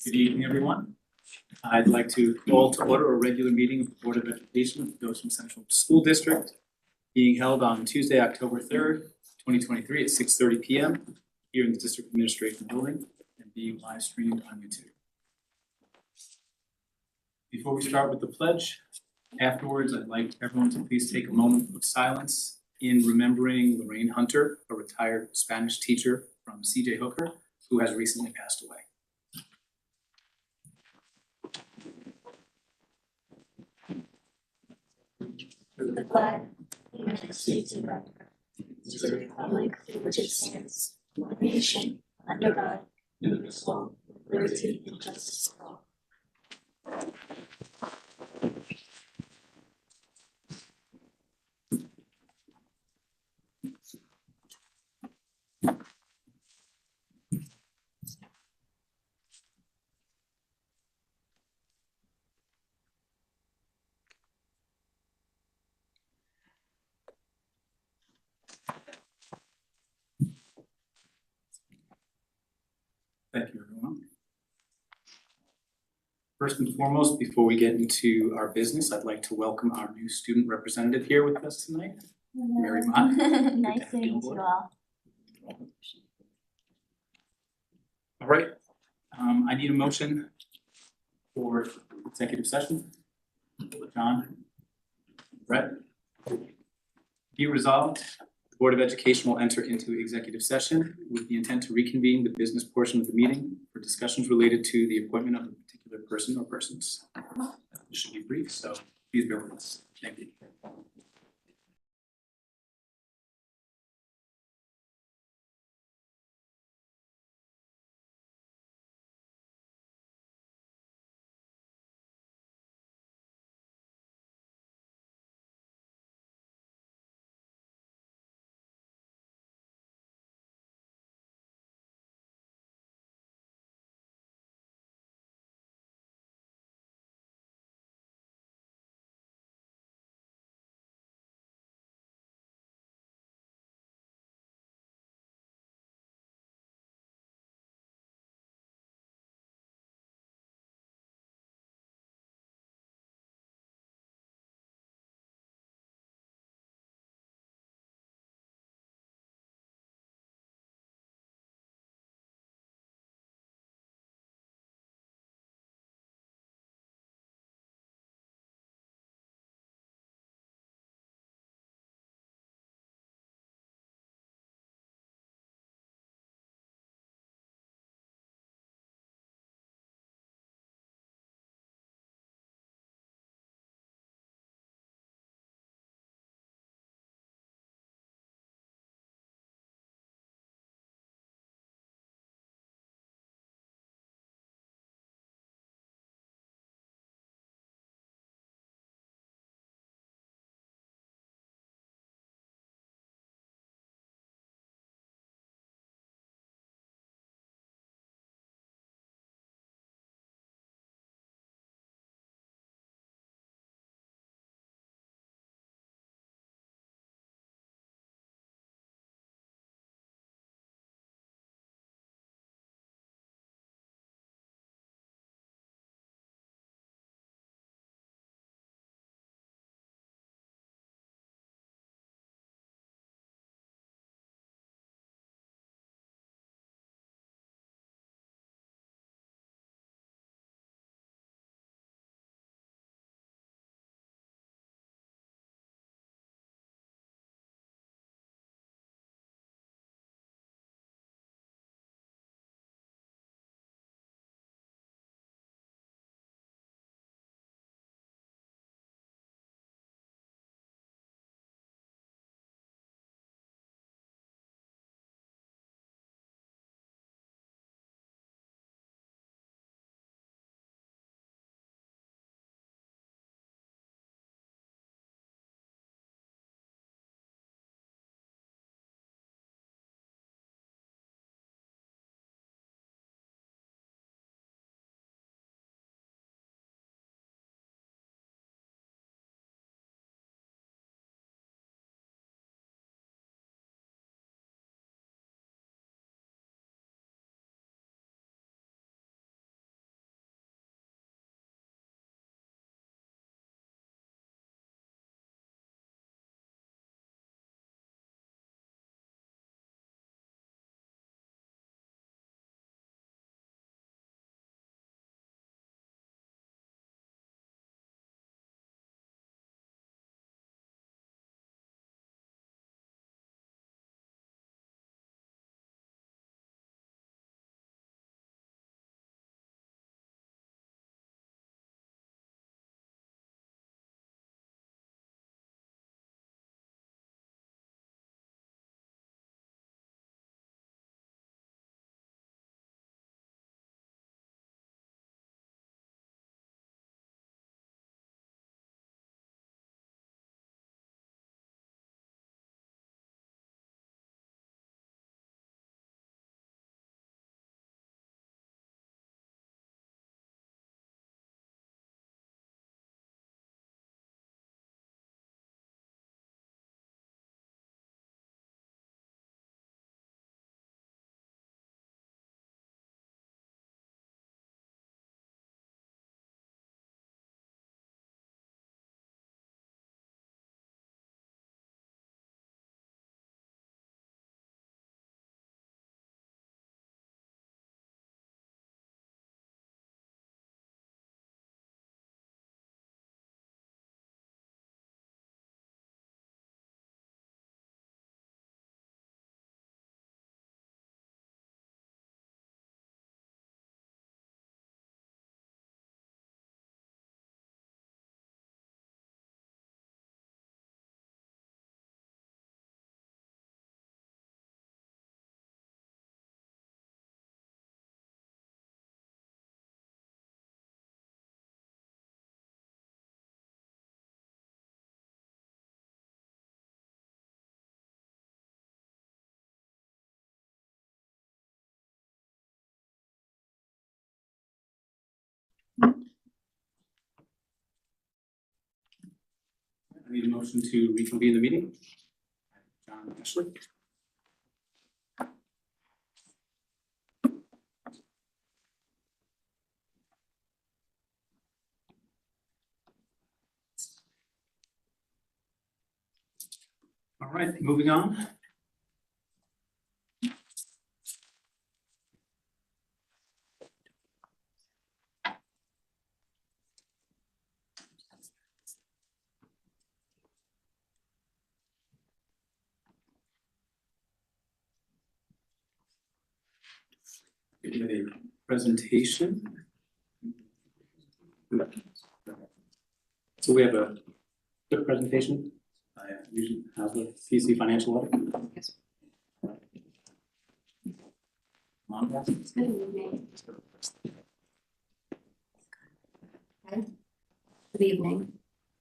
Good evening, everyone. I'd like to call to order a regular meeting of the Board of Education of the Goshen Central School District being held on Tuesday, October 3rd, 2023 at 6:30 p.m. here in the District Administration Building and being live streamed on YouTube. Before we start with the pledge, afterwards, I'd like everyone to please take a moment of silence in remembering Lorraine Hunter, a retired Spanish teacher from C.J. Hooker, who has recently passed away. The flag of the United States of America, to the republic for which it stands, one nation, under God, indivisible, with liberty and justice for all. Thank you, everyone. First and foremost, before we get into our business, I'd like to welcome our new student representative here with us tonight, Mary Mott. Nice to meet you all. All right, I need a motion for executive session. John, Brett, be resolved. The Board of Education will enter into executive session with the intent to reconvene the business portion of the meeting for discussions related to the appointment of a particular person or persons. This should be brief, so please bear with us. Thank you. I need a motion to reconvene the meeting. John, Ashley. All right, moving on. We have a presentation. So we have a quick presentation. I usually have a CC financial audit. Yes. On that. Good evening. Good evening.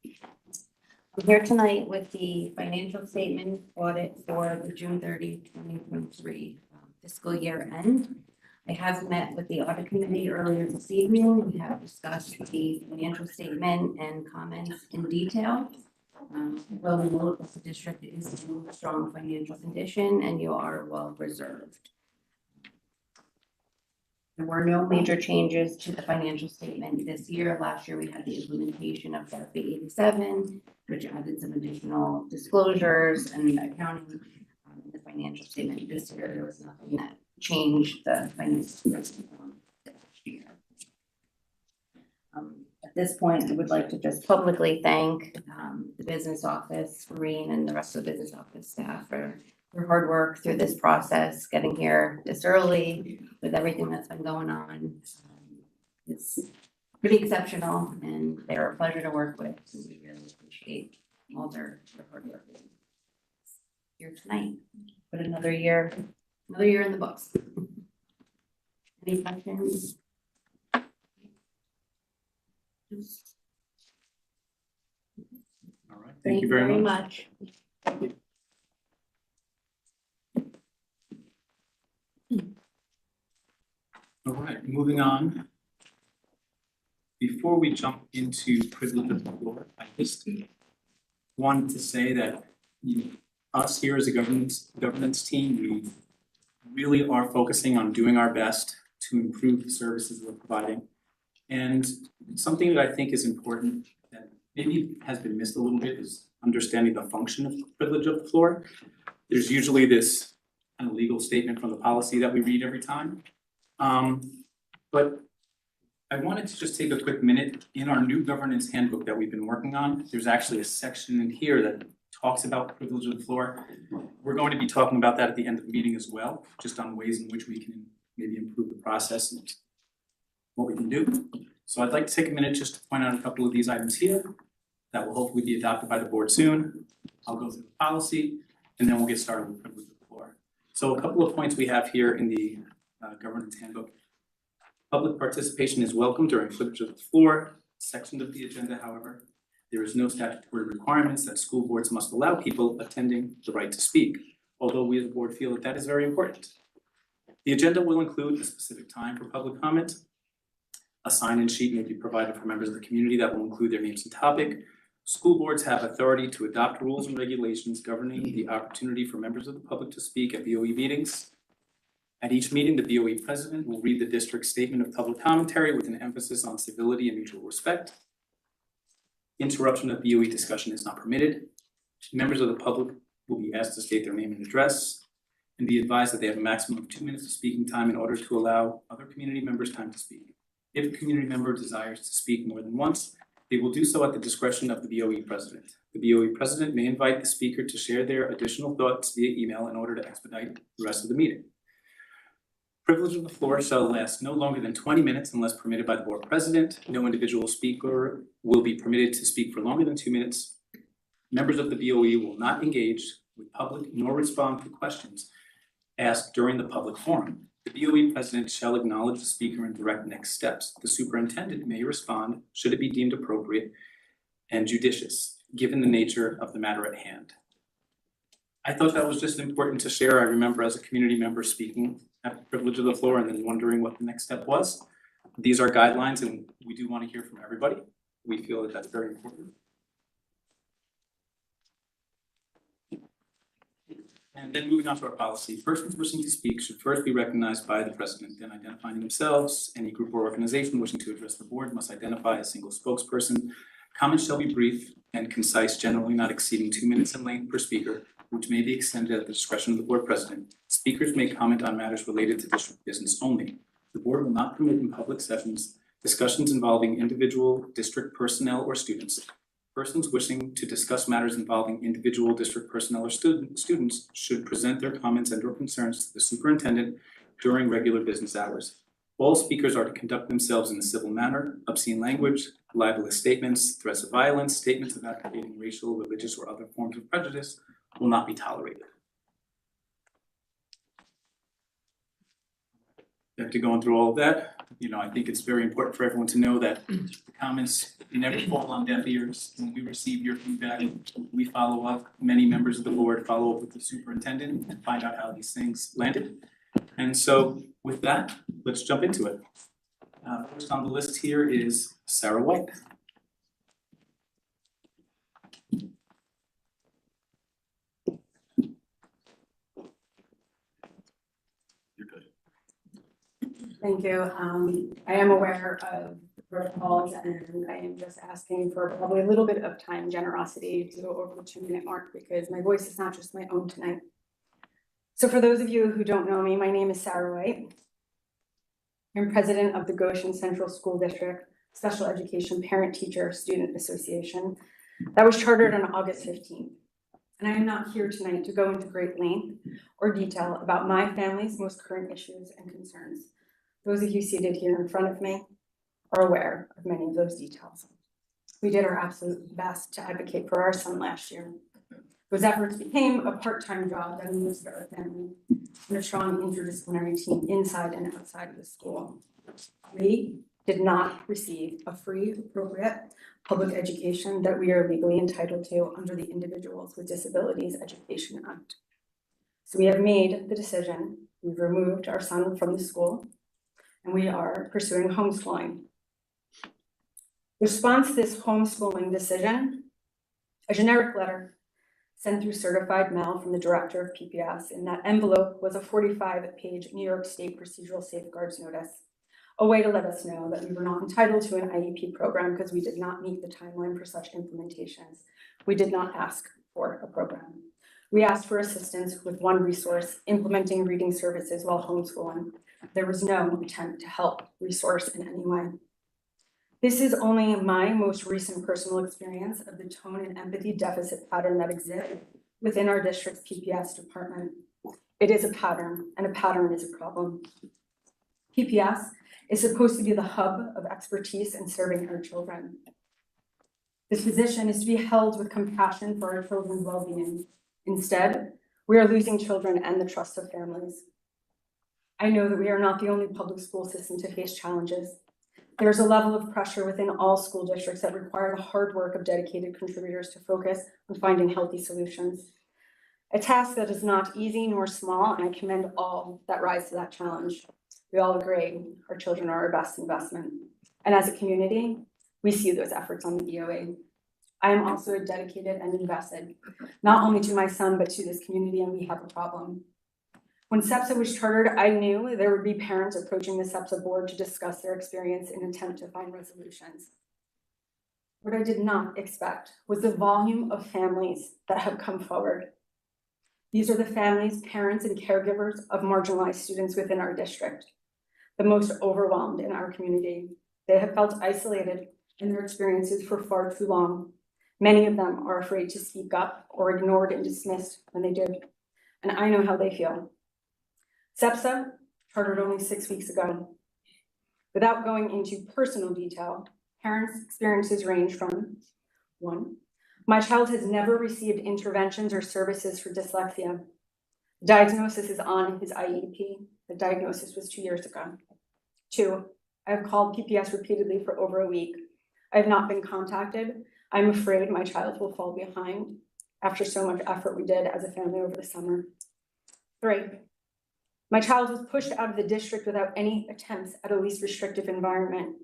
I'm here tonight with the financial statement audit for the June 30, 2023 fiscal year end. I have met with the audit committee earlier this evening. We have discussed the financial statement and comments in detail. Well, we know that the district is in strong financial condition and you are well reserved. There were no major changes to the financial statement this year. Last year, we had the implementation of FASB 87, which added some additional disclosures and accounting in the financial statement. This year, there was nothing that changed the financial statement last year. At this point, I would like to just publicly thank the business office, Reen, and the rest of the business office staff for their hard work through this process, getting here this early with everything that's been going on. It's pretty exceptional and they're a pleasure to work with. So we really appreciate all their hard work here tonight. But another year in the books. Any questions? All right, thank you very much. All right, moving on. Before we jump into privilege of the floor, I just wanted to say that us here as a governance team, we really are focusing on doing our best to improve the services we're providing. And something that I think is important that maybe has been missed a little bit is understanding the function of privilege of the floor. There's usually this kind of legal statement from the policy that we read every time. But I wanted to just take a quick minute. In our new governance handbook that we've been working on, there's actually a section in here that talks about privilege of the floor. We're going to be talking about that at the end of the meeting as well, just on ways in which we can maybe improve the process and what we can do. So I'd like to take a minute just to point out a couple of these items here that will hopefully be adopted by the board soon. I'll go through the policy and then we'll get started with privilege of the floor. So a couple of points we have here in the governance handbook. Public participation is welcome during privilege of the floor sections of the agenda. However, there is no statutory requirements that school boards must allow people attending the right to speak, although we as a board feel that that is very important. The agenda will include a specific time for public comment. A sign-in sheet may be provided for members of the community that will include their names and topic. School boards have authority to adopt rules and regulations governing the opportunity for members of the public to speak at BOE meetings. At each meeting, the BOE president will read the district's statement of public commentary with an emphasis on civility and mutual respect. Interruption of BOE discussion is not permitted. Members of the public will be asked to state their name and address and be advised that they have a maximum of 2 minutes of speaking time in order to allow other community members time to speak. If a community member desires to speak more than once, they will do so at the discretion of the BOE president. The BOE president may invite the speaker to share their additional thoughts via email in order to expedite the rest of the meeting. Privilege of the floor shall last no longer than 20 minutes unless permitted by the board president. No individual speaker will be permitted to speak for longer than 2 minutes. Members of the BOE will not engage with public nor respond to questions asked during the public forum. The BOE president shall acknowledge the speaker and direct next steps. The superintendent may respond should it be deemed appropriate and judicious, given the nature of the matter at hand. I thought that was just important to share. I remember as a community member speaking at the privilege of the floor and then wondering what the next step was. These are guidelines and we do want to hear from everybody. We feel that that's very important. And then moving on to our policy, persons wishing to speak should first be recognized by the president, then identifying themselves. Any group or organization wishing to address the board must identify a single spokesperson. Comments shall be brief and concise, generally not exceeding 2 minutes in length per speaker, which may be extended at the discretion of the board president. Speakers may comment on matters related to district business only. The board will not permit in public sessions discussions involving individual district personnel or students. Persons wishing to discuss matters involving individual district personnel or students should present their comments and/or concerns to the superintendent during regular business hours. All speakers are to conduct themselves in a civil manner. Obscene language, libelous statements, threats of violence, statements of advocating racial, religious, or other forms of prejudice will not be tolerated. After going through all of that, I think it's very important for everyone to know that the comments never fall on deaf ears. When we receive your feedback, we follow up. Many members of the board follow up with the superintendent and find out how these things landed. And so with that, let's jump into it. First on the list here is Sarah White. You're good. Thank you. I am aware of protocols and I am just asking for probably a little bit of time generosity to go over the 2-minute mark because my voice is not just my own tonight. So for those of you who don't know me, my name is Sarah White. I'm president of the Goshen Central School District Special Education Parent Teacher Student Association that was chartered on August 15th. And I am not here tonight to go into great length or detail about my family's most current issues and concerns. Those of you seated here in front of me are aware of many of those details. We did our absolute best to advocate for our son last year. Those efforts became a part-time job that enlisted our family and a strong interdisciplinary team inside and outside of the school. We did not receive a free, appropriate public education that we are legally entitled to under the Individuals with Disabilities Education Act. So we have made the decision, we've removed our son from the school, and we are pursuing homeschooling. The response to this homeschooling decision, a generic letter sent through certified mail from the director of PPS. In that envelope was a 45-page New York State procedural safeguards notice, a way to let us know that we were not entitled to an IEP program because we did not meet the timeline for such implementations. We did not ask for a program. We asked for assistance with one resource, implementing reading services while homeschooling. There was no attempt to help resource in any way. This is only my most recent personal experience of the tone and empathy deficit pattern that exists within our district's PPS department. It is a pattern, and a pattern is a problem. PPS is supposed to be the hub of expertise in serving our children. This position is to be held with compassion for our children's well-being. Instead, we are losing children and the trust of families. I know that we are not the only public school system to face challenges. There is a level of pressure within all school districts that require the hard work of dedicated contributors to focus on finding healthy solutions. A task that is not easy nor small, and I commend all that rise to that challenge. We all agree our children are our best investment. And as a community, we see those efforts on the EOA. I am also dedicated and invested, not only to my son, but to this community, and we have a problem. When SEPSA was chartered, I knew there would be parents approaching the SEPSA board to discuss their experience in an attempt to find resolutions. What I did not expect was the volume of families that have come forward. These are the families, parents, and caregivers of marginalized students within our district, the most overwhelmed in our community. They have felt isolated in their experiences for far too long. Many of them are afraid to speak up or ignored and dismissed when they do. And I know how they feel. SEPSA, chartered only 6 weeks ago. Without going into personal detail, parents' experiences range from 1, my child has never received interventions or services for dyslexia. The diagnosis is on his IEP. The diagnosis was 2 years ago. 2, I have called PPS repeatedly for over a week. I have not been contacted. I'm afraid my child will fall behind after so much effort we did as a family over the summer. 3, My child was pushed out of the district without any attempts at a least restrictive environment.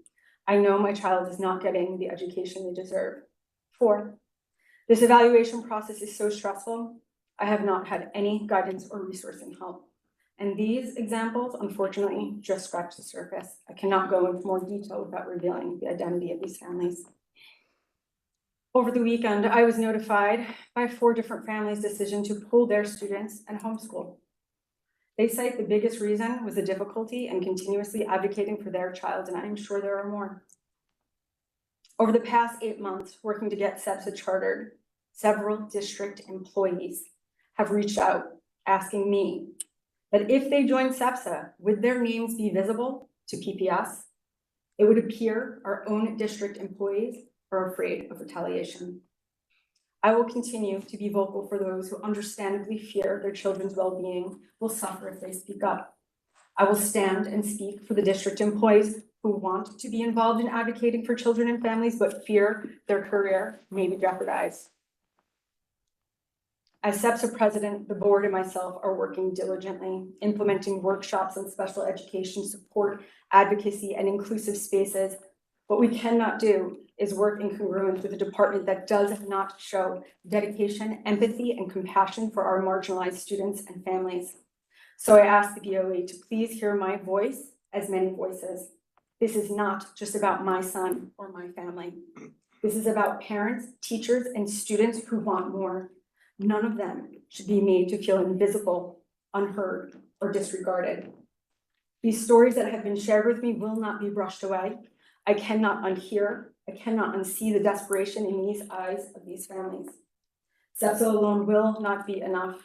I know my child is not getting the education they deserve. 4, this evaluation process is so stressful. I have not had any guidance or resource and help. And these examples, unfortunately, just scratch the surface. I cannot go into more detail without revealing the identity of these families. Over the weekend, I was notified by 4 different families' decision to pull their students and homeschool. They cite the biggest reason was the difficulty in continuously advocating for their child, and I am sure there are more. Over the past 8 months, working to get SEPSA chartered, several district employees have reached out asking me that if they joined SEPSA, would their names be visible to PPS? It would appear our own district employees are afraid of retaliation. I will continue to be vocal for those who understandably fear their children's well-being will suffer if they speak up. I will stand and speak for the district employees who want to be involved in advocating for children and families, but fear their career may be jeopardized. As SEPSA president, the board and myself are working diligently, implementing workshops on special education support, advocacy, and inclusive spaces. What we cannot do is work in congruence with a department that does not show dedication, empathy, and compassion for our marginalized students and families. So I ask the BOE to please hear my voice as many voices. This is not just about my son or my family. This is about parents, teachers, and students who want more. None of them should be made to feel invisible, unheard, or disregarded. These stories that have been shared with me will not be brushed away. I cannot unhear, I cannot unsee the desperation in these eyes of these families. SEPSA alone will not be enough.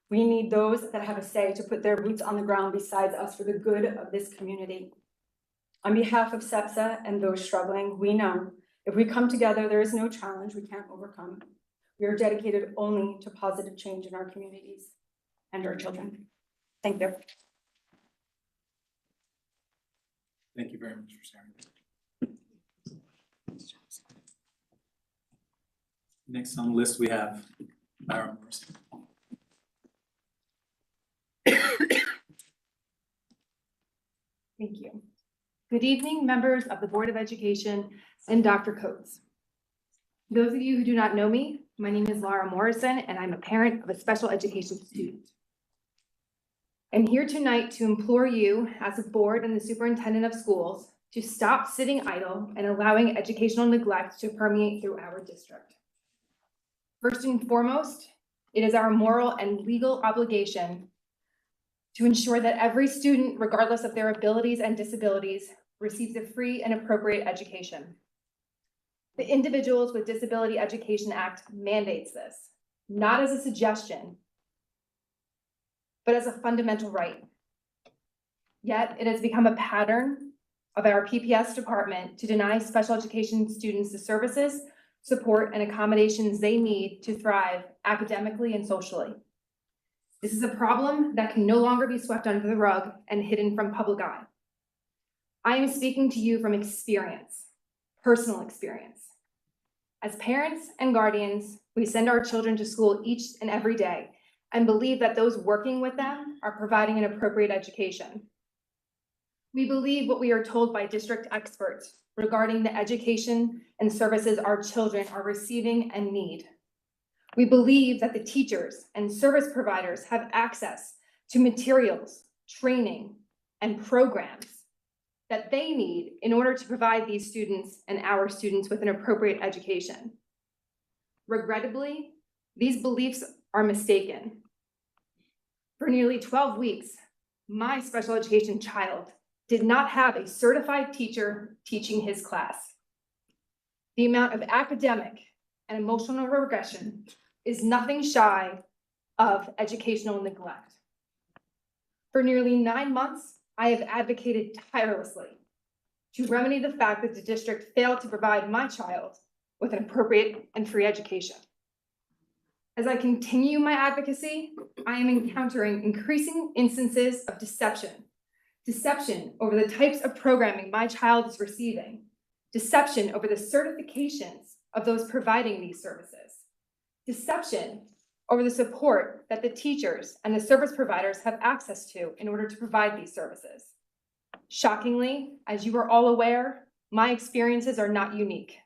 We need those that have a say to put their boots on the ground besides us for the good of this community. On behalf of SEPSA and those struggling, we know if we come together, there is no challenge we can't overcome. We are dedicated only to positive change in our communities and our children. Thank you. Thank you very much for sharing. Next on the list, we have Myra Morrison. Thank you. Good evening, members of the Board of Education and Dr. Coates. Those of you who do not know me, my name is Laura Morrison, and I'm a parent of a special education student. I'm here tonight to implore you, as a board and the superintendent of schools, to stop sitting idle and allowing educational neglect to permeate through our district. First and foremost, it is our moral and legal obligation to ensure that every student, regardless of their abilities and disabilities, receives a free and appropriate education. The Individuals with Disability Education Act mandates this, not as a suggestion, but as a fundamental right. Yet it has become a pattern of our PPS department to deny special education students the services, support, and accommodations they need to thrive academically and socially. This is a problem that can no longer be swept under the rug and hidden from public eye. I am speaking to you from experience, personal experience. As parents and guardians, we send our children to school each and every day and believe that those working with them are providing an appropriate education. We believe what we are told by district experts regarding the education and services our children are receiving and need. We believe that the teachers and service providers have access to materials, training, and programs that they need in order to provide these students and our students with an appropriate education. Regrettably, these beliefs are mistaken. For nearly 12 weeks, my special education child did not have a certified teacher teaching his class. The amount of academic and emotional regression is nothing shy of educational neglect. For nearly 9 months, I have advocated tirelessly to remedy the fact that the district failed to provide my child with an appropriate and free education. As I continue my advocacy, I am encountering increasing instances of deception over the types of programming my child is receiving, deception over the certifications of those providing these services, deception over the support that the teachers and the service providers have access to in order to provide these services. Shockingly, as you are all aware, my experiences are not unique.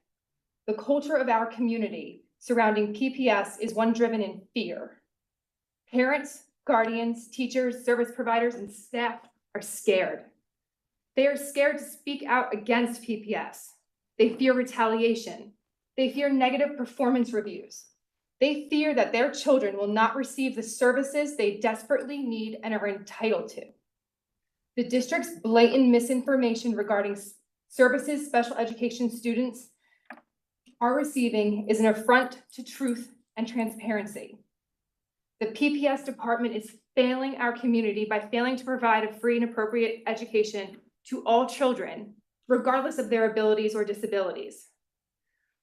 The culture of our community surrounding PPS is one driven in fear. Parents, guardians, teachers, service providers, and staff are scared. They are scared to speak out against PPS. They fear retaliation. They fear negative performance reviews. They fear that their children will not receive the services they desperately need and are entitled to. The district's blatant misinformation regarding services special education students are receiving is an affront to truth and transparency. The PPS department is failing our community by failing to provide a free and appropriate education to all children, regardless of their abilities or disabilities.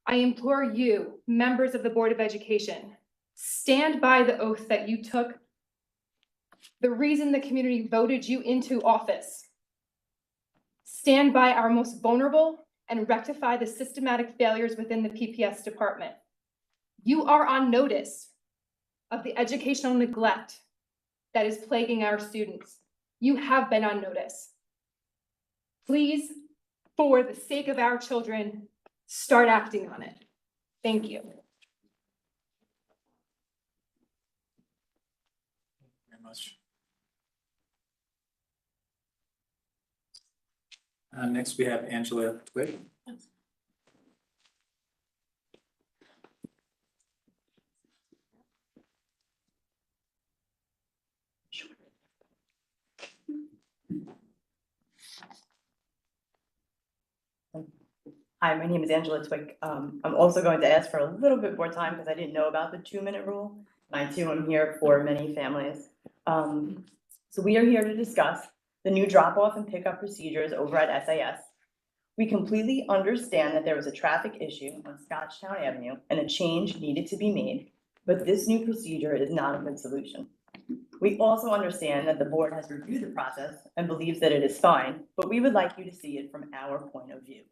I implore you, members of the Board of Education, stand by the oath that you took, the reason the community voted you into office. Stand by our most vulnerable and rectify the systematic failures within the PPS department. You are on notice of the educational neglect that is plaguing our students. You have been on notice. Please, for the sake of our children, start acting on it. Thank you. Very much. Next, we have Angela Twig. Hi, my name is Angela Twick. I'm also going to ask for a little bit more time because I didn't know about the 2-minute rule. And I too am here for many families. So we are here to discuss the new drop-off and pickup procedures over at SAS. We completely understand that there was a traffic issue on Scotchtown Avenue and a change needed to be made, but this new procedure is not a good solution. We also understand that the board has reviewed the process and believes that it is fine, but we would like you to see it from our point of view.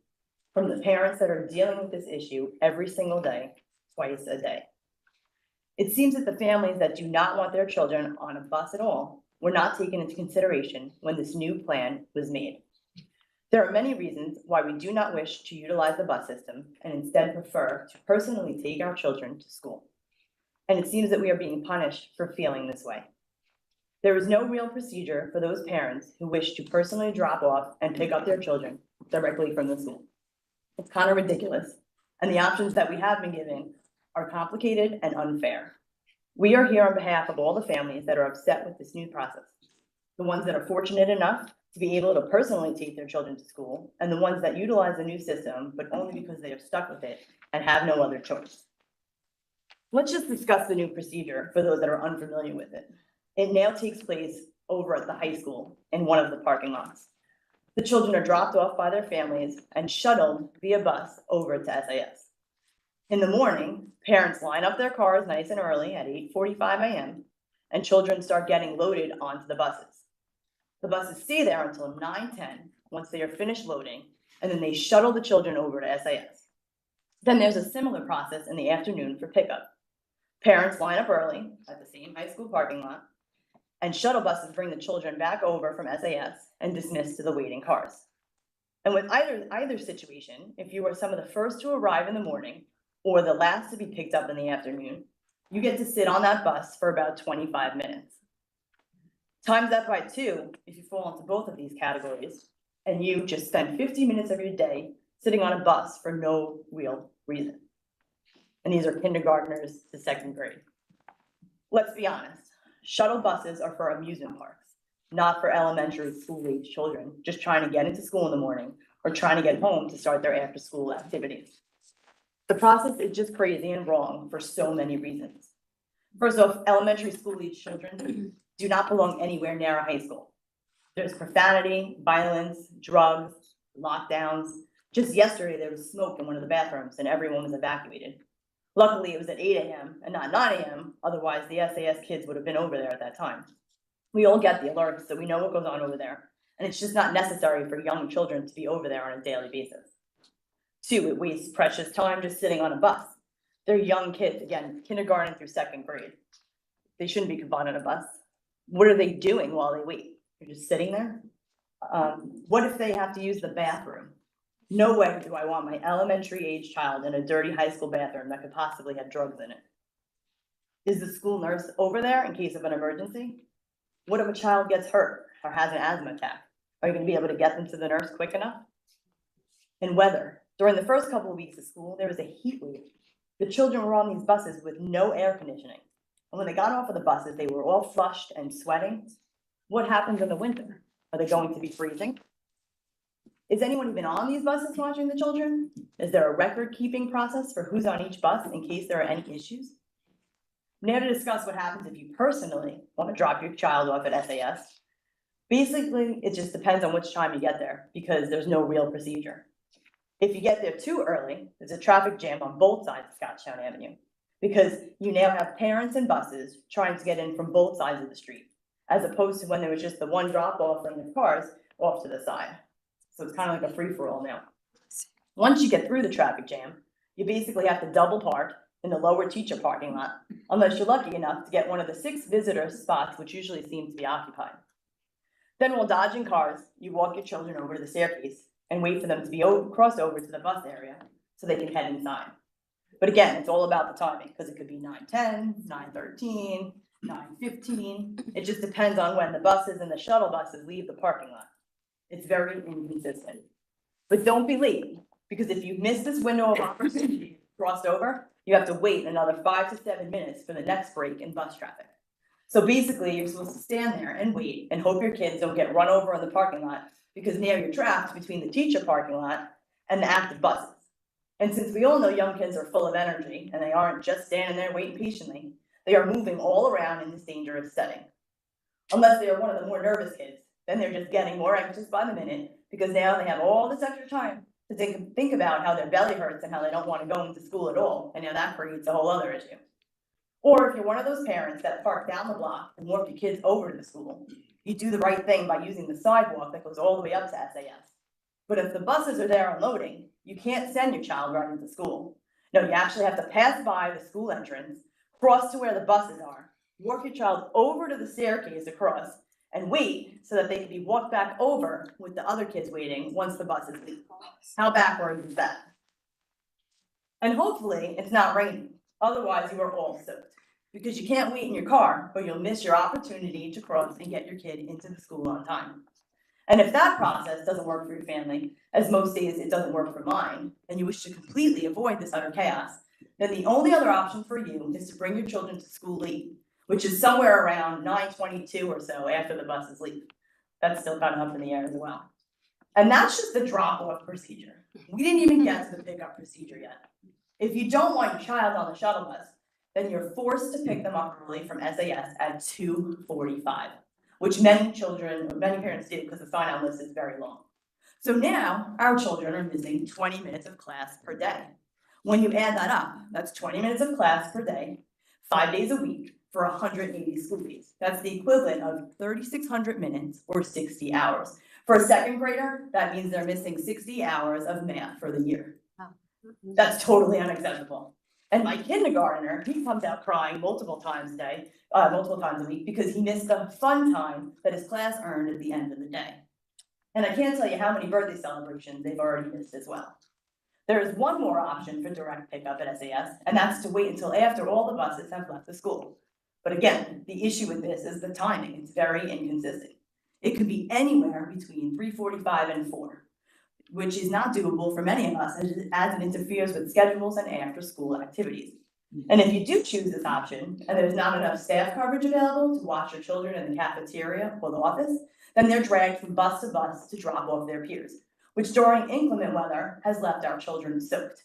From the parents that are dealing with this issue every single day, twice a day. It seems that the families that do not want their children on a bus at all were not taken into consideration when this new plan was made. There are many reasons why we do not wish to utilize the bus system and instead prefer to personally take our children to school. And it seems that we are being punished for feeling this way. There is no real procedure for those parents who wish to personally drop off and pick up their children directly from the school. It's kind of ridiculous, and the options that we have been given are complicated and unfair. We are here on behalf of all the families that are upset with this new process, the ones that are fortunate enough to be able to personally take their children to school, and the ones that utilize the new system, but only because they are stuck with it and have no other choice. Let's just discuss the new procedure for those that are unfamiliar with it. It now takes place over at the high school in one of the parking lots. The children are dropped off by their families and shuttled via bus over to SAS. In the morning, parents line up their cars nice and early at 8:45 a.m. and children start getting loaded onto the buses. The buses stay there until 9:10 once they are finished loading, and then they shuttle the children over to SAS. Then there's a similar process in the afternoon for pickup. Parents line up early at the same high school parking lot, and shuttle buses bring the children back over from SAS and dismiss to the waiting cars. And with either situation, if you are some of the first to arrive in the morning or the last to be picked up in the afternoon, you get to sit on that bus for about 25 minutes. Times that by 2 if you fall into both of these categories, and you just spend 50 minutes of your day sitting on a bus for no real reason. And these are kindergartners to 2nd grade. Let's be honest. Shuttle buses are for amusement parks, not for elementary school-age children just trying to get into school in the morning or trying to get home to start their after-school activities. The process is just crazy and wrong for so many reasons. First off, elementary school-age children do not belong anywhere near a high school. There's profanity, violence, drugs, lockdowns. Just yesterday, there was smoke in one of the bathrooms and everyone was evacuated. Luckily, it was at 8 a.m. and not 9 a.m. Otherwise, the SAS kids would have been over there at that time. We all get the alerts, so we know what goes on over there. And it's just not necessary for young children to be over there on a daily basis. 2, it wastes precious time just sitting on a bus. They're young kids, again, kindergarten through 2nd grade. They shouldn't be confined on a bus. What are they doing while they wait? They're just sitting there? What if they have to use the bathroom? No way do I want my elementary age child in a dirty high school bathroom that could possibly have drugs in it. Is the school nurse over there in case of an emergency? What if a child gets hurt or has an asthma attack? Are you gonna be able to get them to the nurse quick enough? And weather. During the first couple of weeks of school, there was a heat wave. The children were on these buses with no air conditioning. And when they got off of the buses, they were all flushed and sweating. What happens in the winter? Are they going to be freezing? Is anyone even on these buses watching the children? Is there a record-keeping process for who's on each bus in case there are any issues? Now to discuss what happens if you personally want to drop your child off at SAS. Basically, it just depends on which time you get there because there's no real procedure. If you get there too early, there's a traffic jam on both sides of Scotstown Avenue because you now have parents and buses trying to get in from both sides of the street, as opposed to when there was just the one drop off lane of cars off to the side. So it's kind of like a free-for-all now. Once you get through the traffic jam, you basically have to double park in the lower teacher parking lot, unless you're lucky enough to get one of the 6 visitor spots, which usually seem to be occupied. Then while dodging cars, you walk your children over to the staircase and wait for them to be crossed over to the bus area so they can head inside. But again, it's all about the timing because it could be 9:10, 9:13, 9:15. It just depends on when the buses and the shuttle buses leave the parking lot. It's very inconsistent. But don't be late, because if you miss this window of opportunity, crossed over, you have to wait another 5 to 7 minutes for the next break in bus traffic. So basically, you're supposed to stand there and wait and hope your kids don't get run over in the parking lot, because now you're trapped between the teacher parking lot and the active buses. And since we all know young kids are full of energy and they aren't just standing there waiting patiently, they are moving all around in this dangerous setting. Unless they are one of the more nervous kids, then they're just getting more anxious by the minute because now they have all this extra time to think about how their belly hurts and how they don't want to go into school at all. And now that creates a whole other issue. Or if you're one of those parents that park down the block and walk your kids over to the school, you do the right thing by using the sidewalk that goes all the way up to SAS. But if the buses are there unloading, you can't send your child right into school. No, you actually have to pass by the school entrance, cross to where the buses are, walk your child over to the staircase across, and wait so that they can be walked back over with the other kids waiting once the buses leave. How backwards is that? And hopefully it's not raining. Otherwise you are all soaked because you can't wait in your car or you'll miss your opportunity to cross and get your kid into the school on time. And if that process doesn't work for your family, as most days it doesn't work for mine, and you wish to completely avoid this utter chaos, then the only other option for you is to bring your children to school late, which is somewhere around 9:22 or so after the buses leave. That's still kind of up in the air as well. And that's just the drop-off procedure. We didn't even get to the pickup procedure yet. If you don't want your child on the shuttle bus, then you're forced to pick them up early from SAS at 2:45, which many parents do because the sign-out list is very long. So now our children are missing 20 minutes of class per day. When you add that up, that's 20 minutes of class per day, 5 days a week for 180 school days. That's the equivalent of 3,600 minutes or 60 hours. For a second grader, that means they're missing 60 hours of math for the year. That's totally unacceptable. And my kindergartner, he comes out crying multiple times a week because he missed the fun time that his class earned at the end of the day. And I can't tell you how many birthday celebrations they've already missed as well. There is one more option for direct pickup at SAS, and that's to wait until after all the buses have left the school. But again, the issue with this is the timing. It's very inconsistent. It could be anywhere between 3:45 and 4, which is not doable for many of us as it interferes with schedules and after-school activities. And if you do choose this option, and there's not enough staff coverage available to watch your children in the cafeteria or the office, then they're dragged from bus to bus to drop off their peers, which during inclement weather has left our children soaked.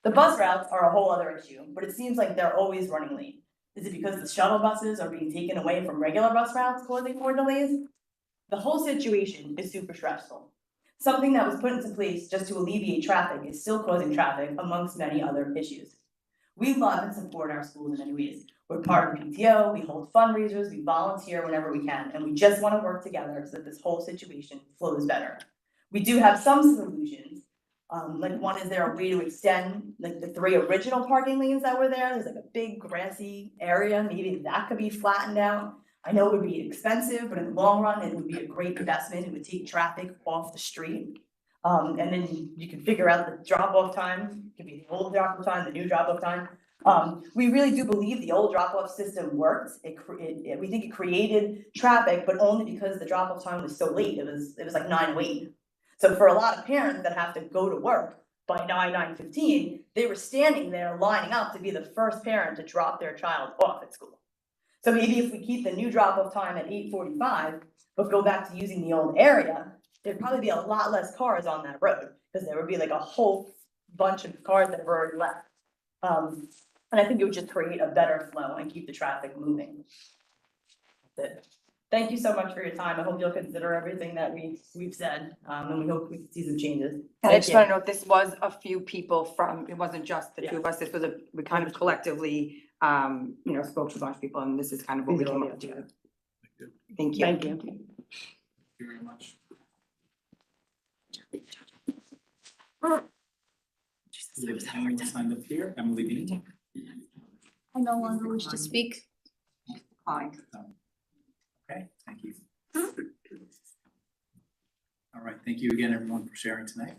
The bus routes are a whole other issue, but it seems like they're always running late. Is it because the shuttle buses are being taken away from regular bus routes causing more delays? The whole situation is super stressful. Something that was put into place just to alleviate traffic is still causing traffic amongst many other issues. We love and support our schools in many ways. We're part of the PTO, we hold fundraisers, we volunteer whenever we can, and we just want to work together so that this whole situation flows better. We do have some solutions Like one, is there a way to extend like the 3 original parking lanes that were there? There's like a big grassy area, maybe that could be flattened out. I know it would be expensive, but in the long run, it would be a great investment. It would take traffic off the street. And then you can figure out the drop-off time, it could be the old drop-off time, the new drop-off time. We really do believe the old drop-off system worked. We think it created traffic, but only because the drop-off time was so late. It was like 9:08. So for a lot of parents that have to go to work by 9:15, they were standing there lining up to be the first parent to drop their child off at school. So maybe if we keep the new drop-off time at 8:45, but go back to using the old area, there'd probably be a lot less cars on that road, because there would be like a whole bunch of cars that have already left. And I think it would just create a better flow and keep the traffic moving. That's it. Thank you so much for your time. I hope you'll consider everything that we've said, and we hope we can see some changes. And I Thank just you. want to know if this was a few people from, it wasn't just the two of us, this was we kind of collectively, spoke to a bunch of people, and this is kind of what we came up to. Thank you. Thank you. Thank you very much. Anyone signed up here? Emily Bean? I no longer wish to speak. Hi. Okay, thank you. All right, thank you again, everyone, for sharing tonight.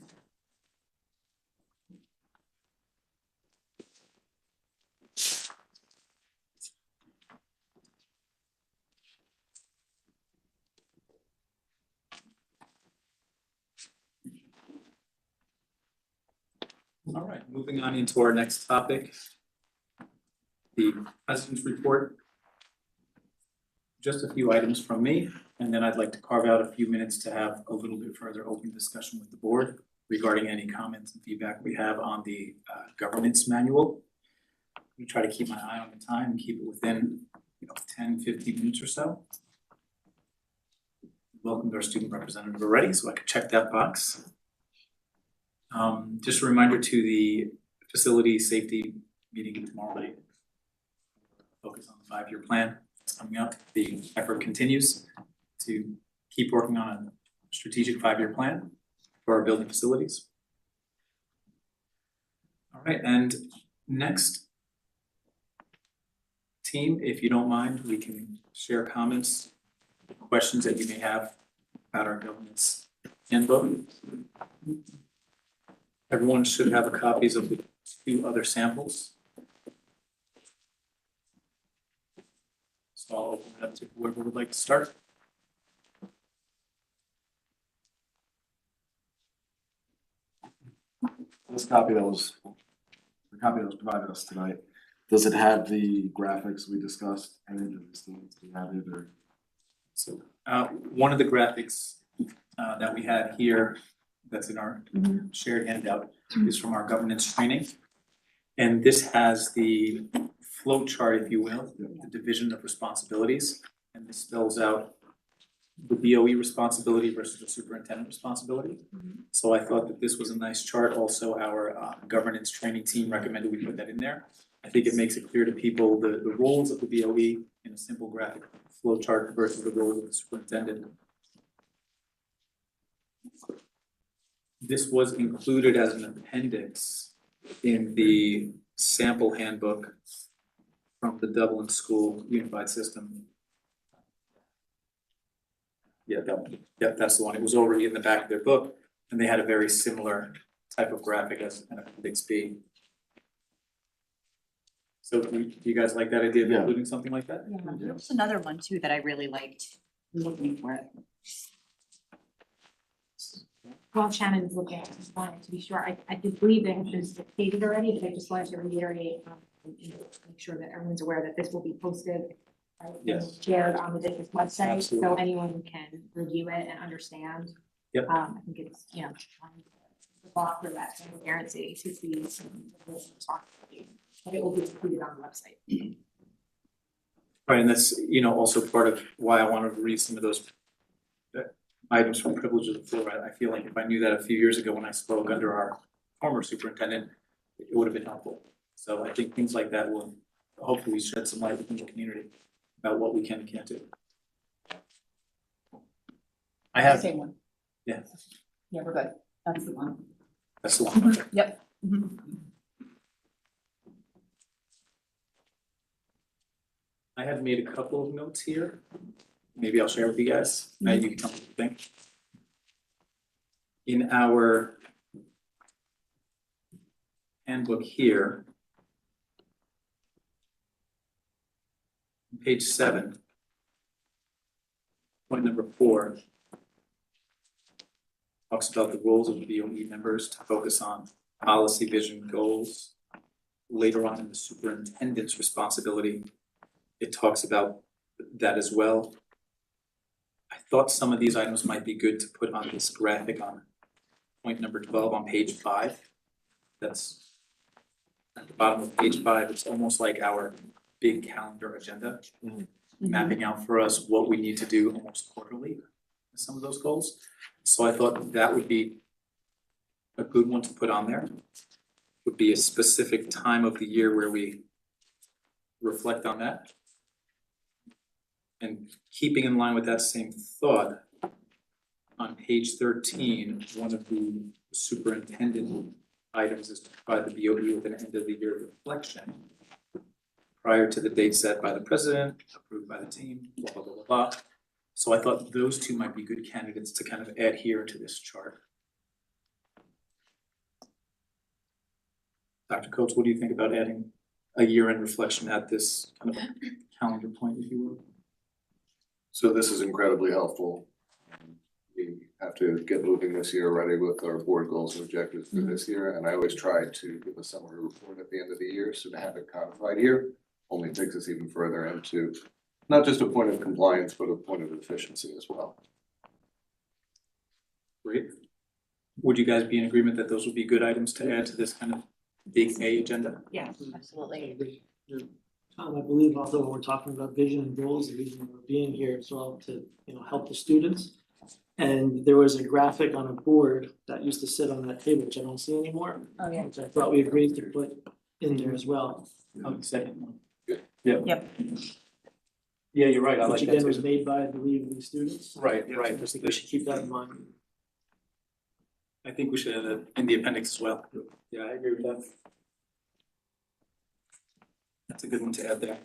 All right, moving on into our next topic, the President's report. Just a few items from me, and then I'd like to carve out a few minutes to have a little bit further open discussion with the board regarding any comments and feedback we have on the governance manual. We try to keep my eye on the time and keep it within 10, 15 minutes or so. Welcomed our student representative already, so I could check that box. Just a reminder to the facility safety meeting tomorrow night. Focus on the 5-year plan. Coming up, the effort continues to keep working on a strategic 5-year plan for our building facilities. All right, and next, team, if you don't mind, we can share comments, questions that you may have about our governance handbook. Everyone should have copies of the 2 other samples. So I'll open it up to whoever would like to start. The copy that was provided us tonight, does it have the graphics we discussed, any of the students we added, or? So one of the graphics that we had here that's in our shared handout is from our governance training. And this has the flow chart, if you will, the division of responsibilities, and this spells out the BOE responsibility versus the superintendent responsibility. So I thought that this was a nice chart. Also, our governance training team recommended we put that in there. I think it makes it clear to people the roles of the BOE in a simple graphic flow chart versus the roles of the superintendent. This was included as an appendix in the sample handbook from the Dublin School Unified System. Yeah, that one. Yep, that's the one. It was already in the back of their book, and they had a very similar type of graphic as an appendix B. So do you guys like that idea of Yeah. including something like that? Yeah, there was another one too that I really liked. I'm looking for it. While Shannon's looking, I just wanted to be sure, I did believe the answer is stated already, but I just wanted to reiterate, make sure that everyone's aware that this will be posted. Yes. Shared on the district website, so Absolutely. anyone can review it and understand. Yep. I think it's, trying to walk through that transparency to see some responsibility. But it will be included on the website. Right, and that's, also part of why I wanted to read some of those items from privilege of the floor. I feel like if I knew that a few years ago when I spoke under our former superintendent, it would have been helpful. So I think things like that will hopefully shed some light within the community about what we can and can't do. I have, Same one. yeah, Yeah, we're good. That's the one. That's the one. Yep. I have made a couple of notes here. Maybe I'll share with you guys. You can tell me what you think. In our handbook here, page 7, point number 4, talks about the roles of the BOE members to focus on policy, vision, goals. Later on in the superintendent's responsibility, it talks about that as well. I thought some of these items might be good to put on this graphic on point number 12 on page 5. That's at the bottom of page 5. It's almost like our big calendar agenda, mapping out for us what we need to do almost quarterly with some of those goals. So I thought that would be a good one to put on there. Would be a specific time of the year where we reflect on that. And keeping in line with that same thought, on page 13, one of the superintendent items is to provide the BOE with an end of the year reflection prior to the date set by the president, approved by the team, blah, blah, blah, blah, blah. So I thought those two might be good candidates to kind of add here into this chart. Dr. Coates, what do you think about adding a year-end reflection at this kind of calendar point, if you will? So this is incredibly helpful. We have to get moving this year already with our board goals and objectives for this year, and I always try to give a summary report at the end of the year, so to have it codified here only takes us even further into not just a point of compliance, but a point of efficiency as well. Great. Would you guys be in agreement that those would be good items to add to this kind of big A agenda? Yeah, absolutely. I believe also when we're talking about vision and goals, the reason we're being here as well to, help the students. And there was a graphic on a board that used to sit on that table, which I don't see anymore. Oh, yeah. Which I thought we agreed to put in there as well. Oh, the second one. Yeah. Yeah. Yep. Yeah, you're right. I like Which that again was too. made by, I believe, the students. Right, I right. think we should keep that in mind. I think we should add that in the appendix as well. Yeah, I agree with that. That's a good one to add there.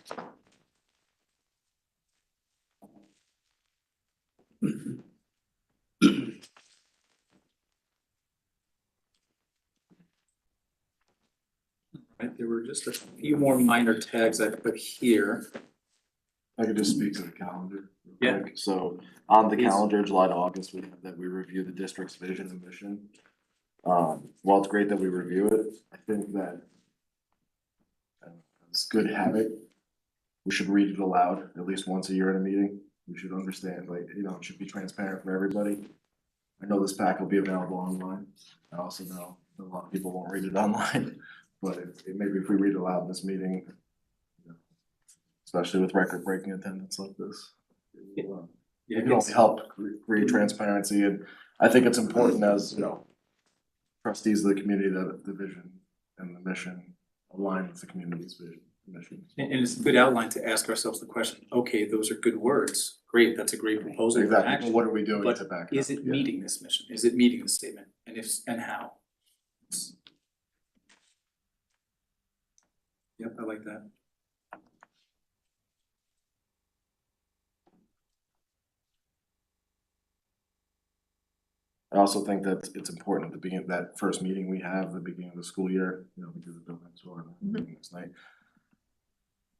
Right, there were just a few more minor tags I put here. I could just speak to the calendar. real Yeah. quick. So on the Please. calendar, July to August, we have that we review the district's vision and mission. While it's great that we review it, I think that it's a good habit. We should read it aloud at least once a year in a meeting. We should understand, it should be transparent for everybody. I know this pack will be available online. I also know that a lot of people won't read it online, but maybe if we read it aloud in this meeting, especially with record-breaking attendance like this, it will only help create transparency. And I think it's important as, trustees of the community that the vision and the mission align with the community's vision and mission. And it's a good outline to ask ourselves the question, okay, those are good words. Great, that's a great proposal for Exactly, but action. what are we doing But to back it up? is it Yeah. meeting this mission? Is it meeting the statement? And if, and how? Yep, I like that. I also think that it's important at the beginning, that first meeting we have, the beginning of the school year, because of building tour this night.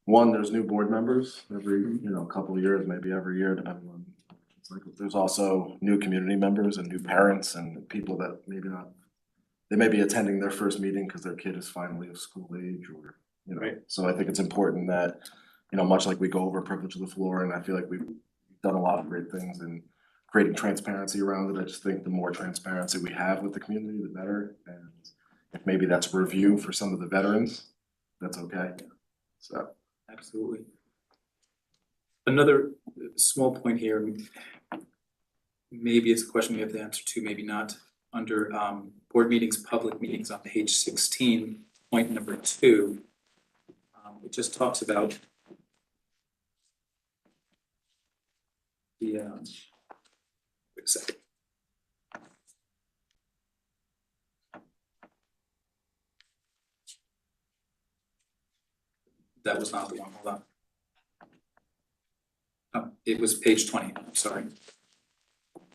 One, there's new board members every, couple of years, maybe every year, depending on. It's like, there's also new community members and new parents and people that they may be attending their first meeting because their kid is finally of school age or, Right. So I think it's important that, much like we go over privilege of the floor, and I feel like we've done a lot of great things in creating transparency around it. I just think the more transparency we have with the community, the better. And if maybe that's a review for some of the veterans, that's okay. So. Absolutely. Another small point here, maybe it's a question we have to answer to, maybe not. Under board meetings, public meetings on page 16, point number 2, it just talks about the, wait a second. that was not the one, hold on. Oh, it was page 20, I'm sorry.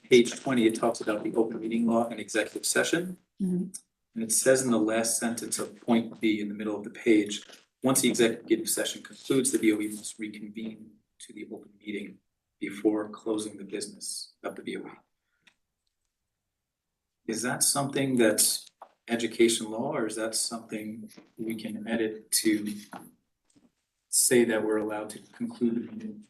Page 20, it talks about the open meeting law and executive session. And it says in the last sentence of point B in the middle of the page, once the executive session concludes, the BOE must reconvene to the open meeting before closing the business of the BOE. Is that something that's education law, or is that something we can edit to say that we're allowed to conclude the meeting?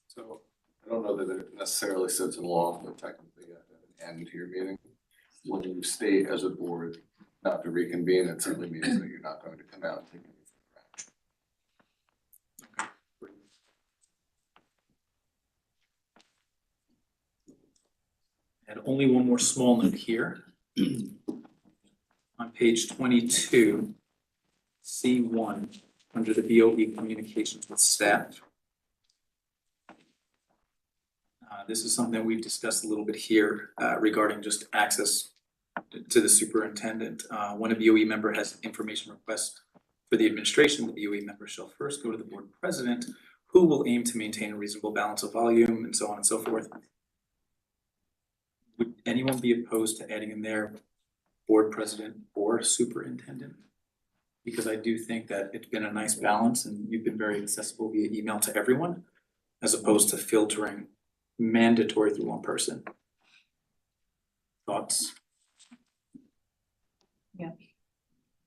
So I don't know that it necessarily sits in law, but technically you have to have an end to your meeting. When you state as a board not to reconvene, it simply means that you're not going to come out and take any further action. And only one more small note here. On page 22, C1, under the BOE communications with staff. This is something we've discussed a little bit here regarding just access to the superintendent. When a BOE member has information requests for the administration, the BOE member shall first go to the board president, who will aim to maintain a reasonable balance of volume and so on and so forth. Would anyone be opposed to adding in there board president or superintendent? Because I do think that it's been a nice balance and you've been very accessible via email to everyone, as opposed to filtering mandatory through one person. Thoughts? I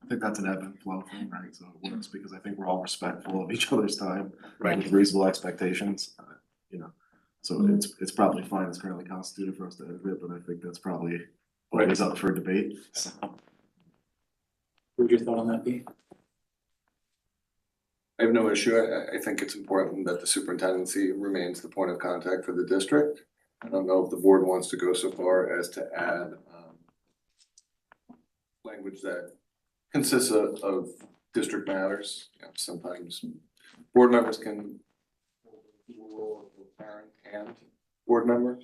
think that's an ebb and flow thing, right? So it works because I think we're all respectful of each other's time, Right. with reasonable expectations, So it's probably fine, it's currently constituted for us to edit it, but I think that's probably always up for debate, so. What would your thought on that be? I have no issue. I think it's important that the superintendency remains the point of contact for the district. I don't know if the board wants to go so far as to add language that consists of district matters. Sometimes board members can hold the role of a parent and board member.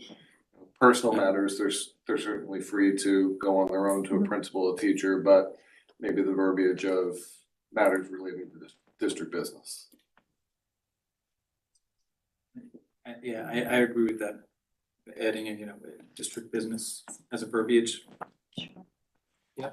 Personal matters, they're certainly free to go on their own to a principal, a teacher, but maybe the verbiage of matters relating to this district business. Yeah, I agree with that. Adding in, district business as a verbiage. Yeah.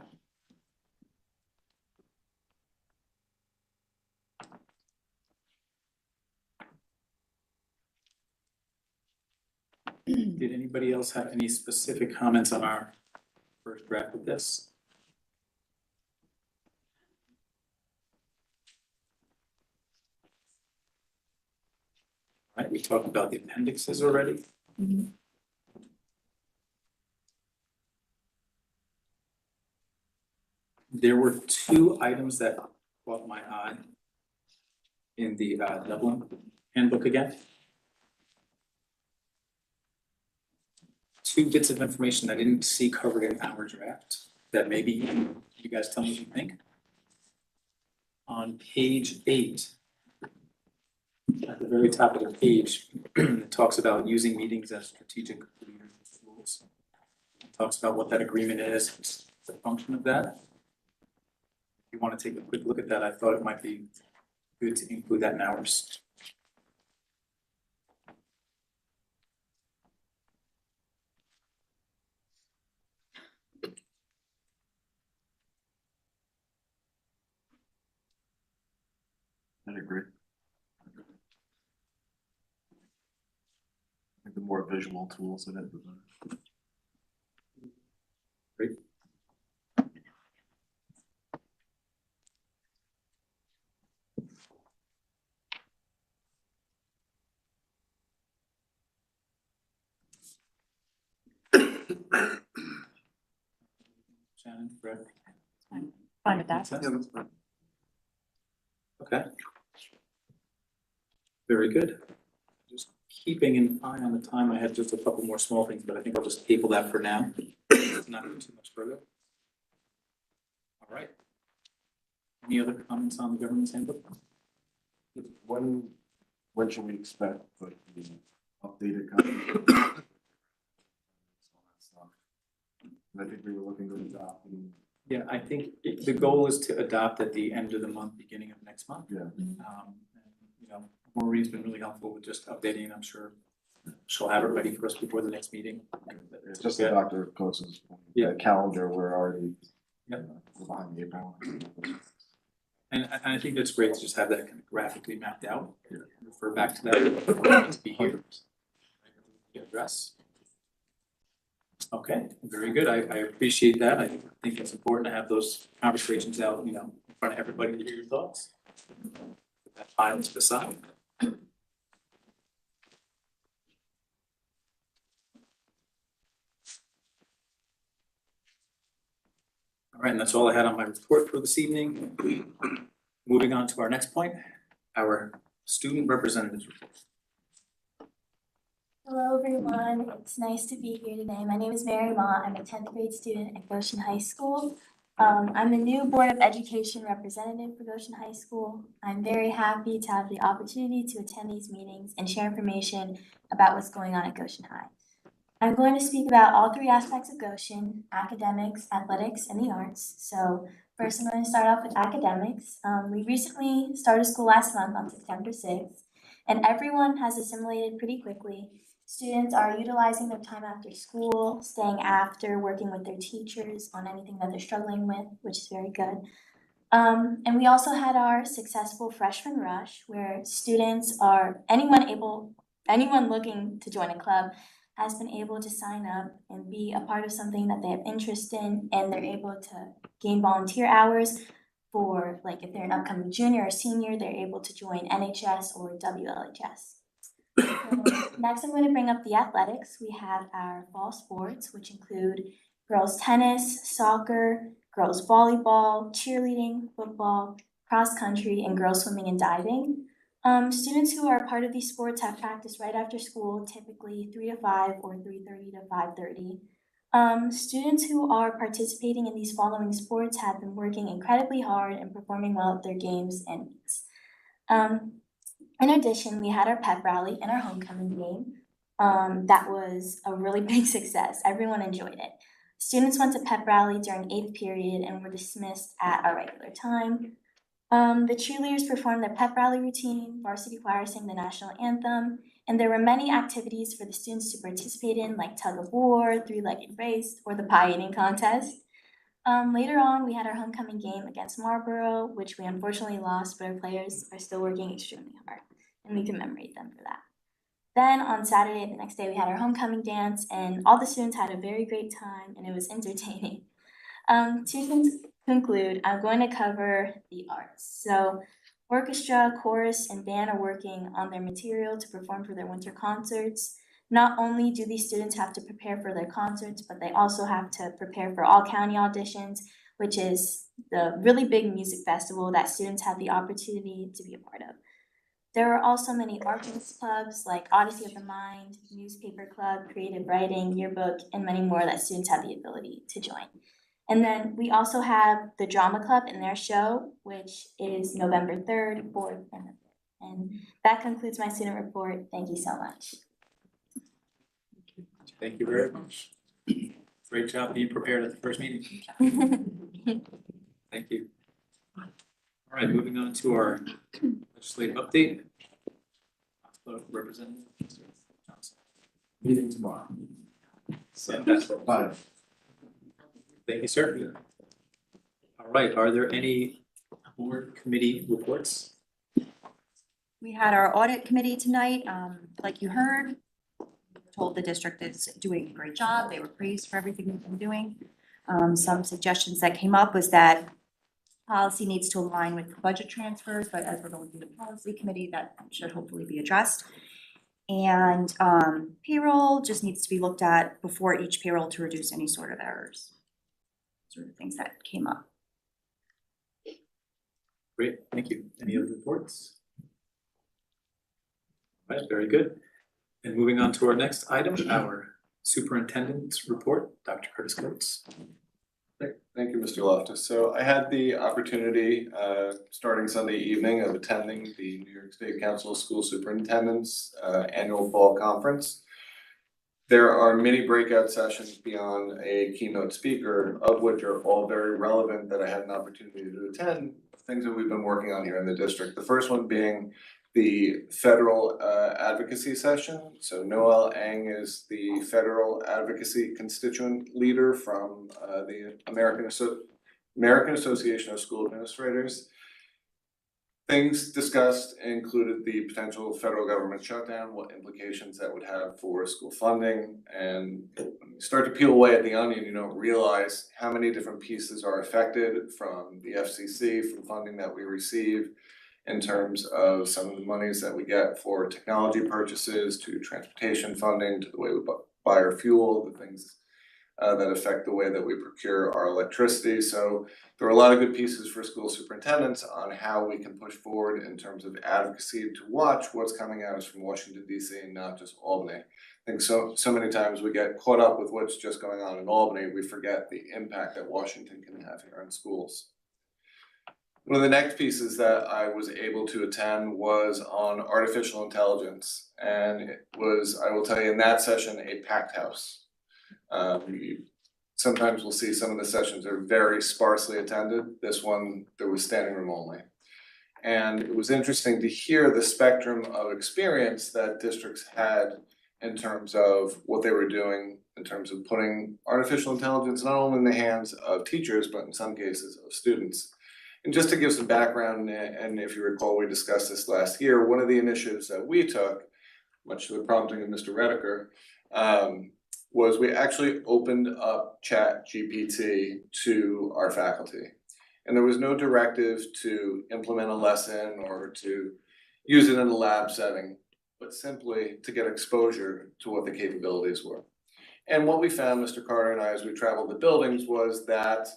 Did anybody else have any specific comments on our first draft of this? All right, we talked about the appendixes already. There were two items that caught my eye in the Dublin handbook again. Two bits of information I didn't see covered in our draft that maybe you guys tell me what you think. On page 8, at the very top of the page, it talks about using meetings as strategic leadership tools. It talks about what that agreement is, the function of that. If you want to take a quick look at that, I thought it might be good to include that in ours. I agree. I think the more visual tools in it, the better. Great. Shannon, Brett? Fine with that. Makes sense? Okay. Very good. Just keeping an eye on the time, I had just a couple more small things, but I think I'll just table that for now. Not go too much further. All right. Any other comments on the government's handbook? When should we expect like the updated copy? I think we were looking to adopt in Yeah, I think the goal is to adopt at the end of the month, beginning of next month. Yeah. And, you know, Maureen's been really helpful with just updating, and I'm sure she'll have it ready for us before the next meeting. It's just the Dr. Coates' calendar, we're already Yep. we're behind the eight ball. And I think that's great to just have that kind of graphically mapped out, refer back to that, to be here. Address. Okay, very good. I appreciate that. I think it's important to have those conversations out, you know, in front of everybody to hear your thoughts. Put that violence aside. All right, and that's all I had on my report for this evening. Moving on to our next point, our student representatives report. Hello, everyone. It's nice to be here today. My name is Mary Ma. I'm a 10th grade student at Goshen High School. I'm the new Board of Education representative for Goshen High School. I'm very happy to have the opportunity to attend these meetings and share information about what's going on at Goshen High. I'm going to speak about all three aspects of Goshen: academics, athletics, and the arts. So first, I'm going to start off with academics. We recently started school last month on September 6th, and everyone has assimilated pretty quickly. Students are utilizing their time after school, staying after, working with their teachers on anything that they're struggling with, which is very good. And we also had our successful freshman rush, where students are, anyone looking to join a club has been able to sign up and be a part of something that they have interest in, and they're able to gain volunteer hours for, like, if they're an upcoming junior or senior, they're able to join NHS or WLHS. Next, I'm going to bring up the athletics. We have our fall sports, which include girls tennis, soccer, girls volleyball, cheerleading, football, cross country, and girls swimming and diving. Students who are part of these sports have practice right after school, typically 3 to 5 or 3:30 to 5:30. Students who are participating in these following sports have been working incredibly hard and performing well at their games and meets. In addition, we had our pep rally and our homecoming game. That was a really big success. Everyone enjoyed it. Students went to pep rally during 8th period and were dismissed at our regular time. The cheerleaders performed their pep rally routine, varsity choir sang the national anthem, and there were many activities for the students to participate in, like tug of war, 3-legged race, or the pie eating contest. Later on, we had our homecoming game against Marlborough, which we unfortunately lost, but our players are still working extremely hard, and we commemorate them for that. Then on Saturday, the next day, we had our homecoming dance, and all the students had a very great time, and it was entertaining. To conclude, I'm going to cover the arts. So orchestra, chorus, and band are working on their material to perform for their winter concerts. Not only do these students have to prepare for their concerts, but they also have to prepare for all county auditions, which is the really big music festival that students have the opportunity to be a part of. There are also many arts clubs like Odyssey of the Mind, Newspaper Club, Creative Writing, Yearbook, and many more that students have the ability to join. And then we also have the Drama Club and their show, which is November 3rd, 4th, and 5th. And that concludes my student report. Thank you so much. Thank you very much. Great job being prepared at the first meeting. Thank you. All right, moving on to our legislative update. Representative Johnson. Meeting tomorrow. So that's what. Bye. Thank you, sir. All right, are there any board committee reports? We had our audit committee tonight. Like you heard, told the district is doing a great job. They were praised for everything they've been doing. Some suggestions that came up was that policy needs to align with budget transfers, but as we're going through the policy committee, that should hopefully be addressed. And payroll just needs to be looked at before each payroll to reduce any sort of errors. Sort of things that came up. Great, thank you. Any other reports? All right, very good. And moving on to our next item, our superintendent's report, Dr. Curtis Coates. Thank you, Mr. Loftus. So I had the opportunity, starting Sunday evening, of attending the New York State Council of School Superintendents annual fall conference. There are many breakout sessions beyond a keynote speaker, of which are all very relevant that I had an opportunity to attend, things that we've been working on here in the district. The first one being the federal advocacy session. So Noel Eng is the federal advocacy constituent leader from the American Association of School Administrators. Things discussed included the potential federal government shutdown, what implications that would have for school funding, and when you start to peel away at the onion, you don't realize how many different pieces are affected, from the FCC, from funding that we receive, in terms of some of the monies that we get for technology purchases, to transportation funding, to the way we buy our fuel, the things that affect the way that we procure our electricity. So there are a lot of good pieces for school superintendents on how we can push forward in terms of advocacy to watch what's coming at us from Washington DC and not just Albany. I think so many times we get caught up with what's just going on in Albany, we forget the impact that Washington can have here in schools. One of the next pieces that I was able to attend was on artificial intelligence, and it was, I will tell you, in that session, a packed house. Sometimes we'll see some of the sessions are very sparsely attended. This one, there was standing room only. And it was interesting to hear the spectrum of experience that districts had in terms of what they were doing, in terms of putting artificial intelligence not only in the hands of teachers, but in some cases of students. And just to give some background, and if you recall, we discussed this last year, one of the initiatives that we took, much to the prompting of Mr. Redeker, was we actually opened up ChatGPT to our faculty. And there was no directive to implement a lesson or to use it in a lab setting, but simply to get exposure to what the capabilities were. And what we found, Mr. Carter and I, as we traveled the buildings, was that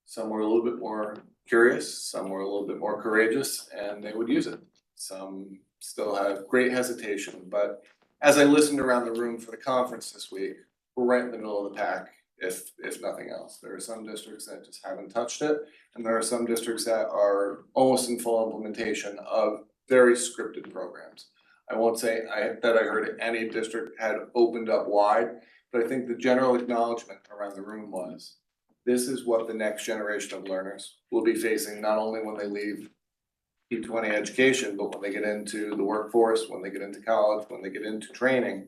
some were a little bit more curious, some were a little bit more courageous, and they would use it. Some still have great hesitation, but as I listened around the room for the conference this week, we're right in the middle of the pack, if nothing else. There are some districts that just haven't touched it, and there are some districts that are almost in full implementation of very scripted programs. I won't say that I heard any district had opened up wide, but I think the general acknowledgement around the room was, this is what the next generation of learners will be facing, not only when they leave P20 education, but when they get into the workforce, when they get into college, when they get into training.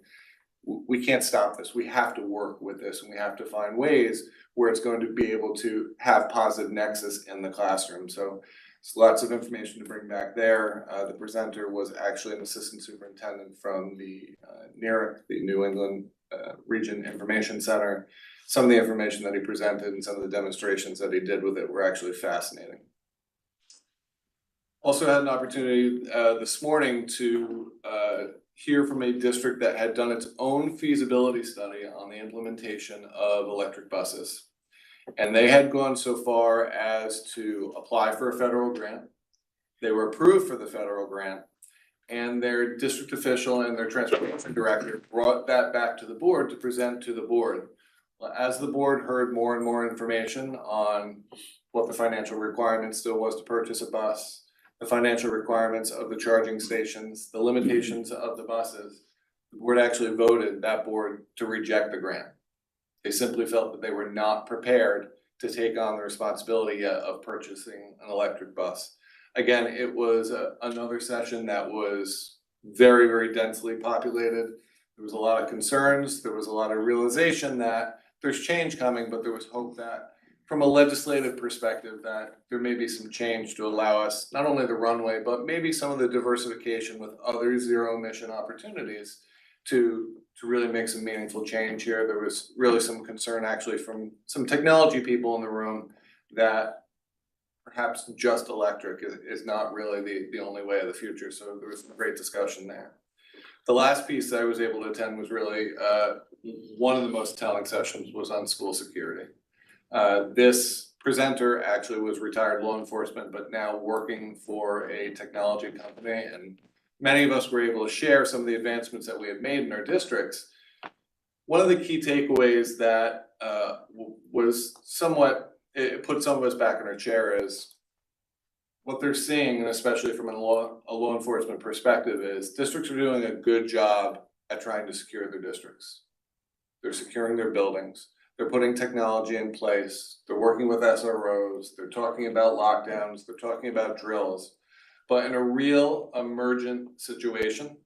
We can't stop this. We have to work with this, and we have to find ways where it's going to be able to have positive nexus in the classroom. So it's lots of information to bring back there. The presenter was actually an assistant superintendent from the NERIC, the New England Region Information Center. Some of the information that he presented and some of the demonstrations that he did with it were actually fascinating. Also had an opportunity this morning to hear from a district that had done its own feasibility study on the implementation of electric buses. And they had gone so far as to apply for a federal grant. They were approved for the federal grant, and their district official and their transportation director brought that back to the board to present to the board. As the board heard more and more information on what the financial requirement still was to purchase a bus, the financial requirements of the charging stations, the limitations of the buses, the board actually voted, that board, to reject the grant. They simply felt that they were not prepared to take on the responsibility yet of purchasing an electric bus. Again, it was another session that was very, very densely populated. There was a lot of concerns, there was a lot of realization that there's change coming, but there was hope that from a legislative perspective that there may be some change to allow us not only the runway, but maybe some of the diversification with other zero emission opportunities to really make some meaningful change here. There was really some concern actually from some technology people in the room that perhaps just electric is not really the only way of the future. So there was a great discussion there. The last piece I was able to attend was really one of the most telling sessions was on school security. This presenter actually was retired law enforcement, but now working for a technology company. And many of us were able to share some of the advancements that we have made in our districts. One of the key takeaways that was somewhat, it put some of us back in our chair is what they're seeing, and especially from a law enforcement perspective, is districts are doing a good job at trying to secure their districts. they're securing their buildings, they're putting technology in place, they're working with SROs, they're talking about lockdowns, they're talking about drills. But in a real emergent situation,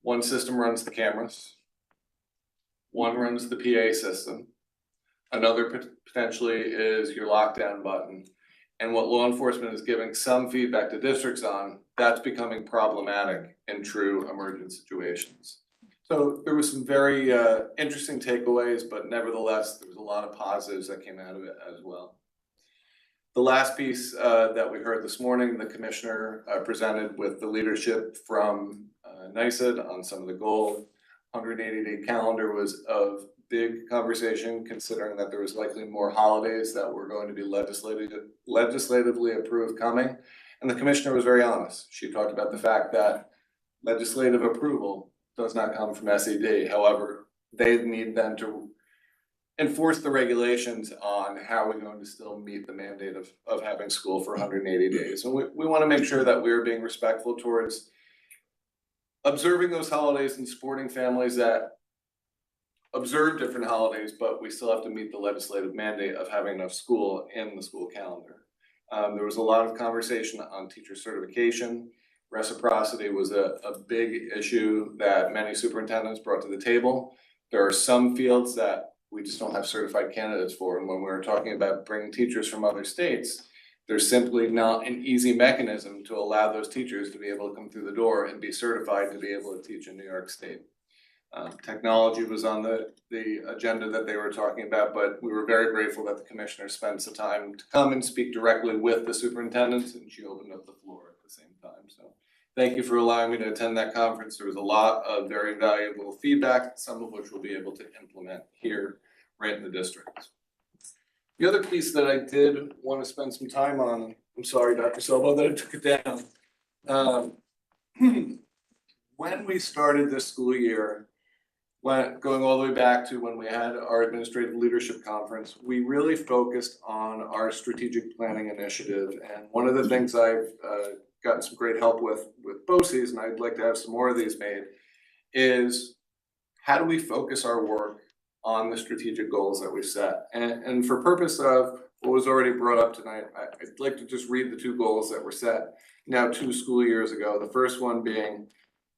one system runs the cameras, one runs the PA system, another potentially is your lockdown button. And what law enforcement is giving some feedback to districts on, that's becoming problematic in true emergent situations. So there was some very interesting takeaways, but nevertheless, there was a lot of positives that came out of it as well. The last piece that we heard this morning, the commissioner presented with the leadership from NICED on some of the goals. 180-day calendar was of big conversation, considering that there was likely more holidays that were going to be legislatively approved coming. And the commissioner was very honest. She talked about the fact that legislative approval does not come from SED. However, they need then to enforce the regulations on how we're going to still meet the mandate of having school for 180 days. And we want to make sure that we're being respectful towards observing those holidays and supporting families that observe different holidays, but we still have to meet the legislative mandate of having enough school in the school calendar. There was a lot of conversation on teacher certification. Reciprocity was a big issue that many superintendents brought to the table. There are some fields that we just don't have certified candidates for. And when we're talking about bringing teachers from other states, there's simply not an easy mechanism to allow those teachers to be able to come through the door and be certified to be able to teach in New York State. Technology was on the agenda that they were talking about, but we were very grateful that the commissioner spent the time to come and speak directly with the superintendents, and she opened up the floor at the same time. So thank you for allowing me to attend that conference. There was a lot of very valuable feedback, some of which we'll be able to implement here right in the district. The other piece that I did want to spend some time on, I'm sorry, Dr. Silva, that I took it down. When we started this school year, going all the way back to when we had our administrative leadership conference, we really focused on our strategic planning initiative. And one of the things I've gotten some great help with BOCES, and I'd like to have some more of these made, is how do we focus our work on the strategic goals that we set? And for purpose of what was already brought up tonight, I'd like to just read the two goals that were set now 2 school years ago. The first one being,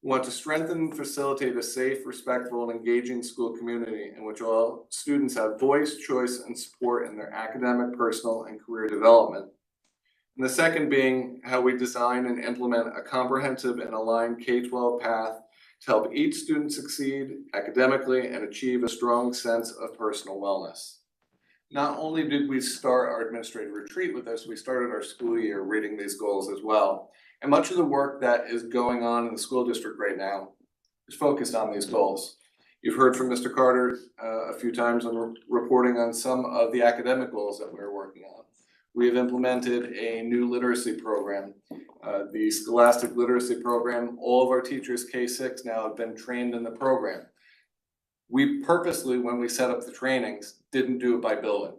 we want to strengthen and facilitate a safe, respectful, and engaging school community in which all students have voice, choice, and support in their academic, personal, and career development. And the second being how we design and implement a comprehensive and aligned K-12 path to help each student succeed academically and achieve a strong sense of personal wellness. Not only did we start our administrative retreat with this, we started our school year reading these goals as well. And much of the work that is going on in the school district right now is focused on these goals. You've heard from Mr. Carter a few times on reporting on some of the academic goals that we're working on. We have implemented a new literacy program, the Scholastic Literacy Program. All of our teachers, K-6 now, have been trained in the program. We purposely, when we set up the trainings, didn't do it by building.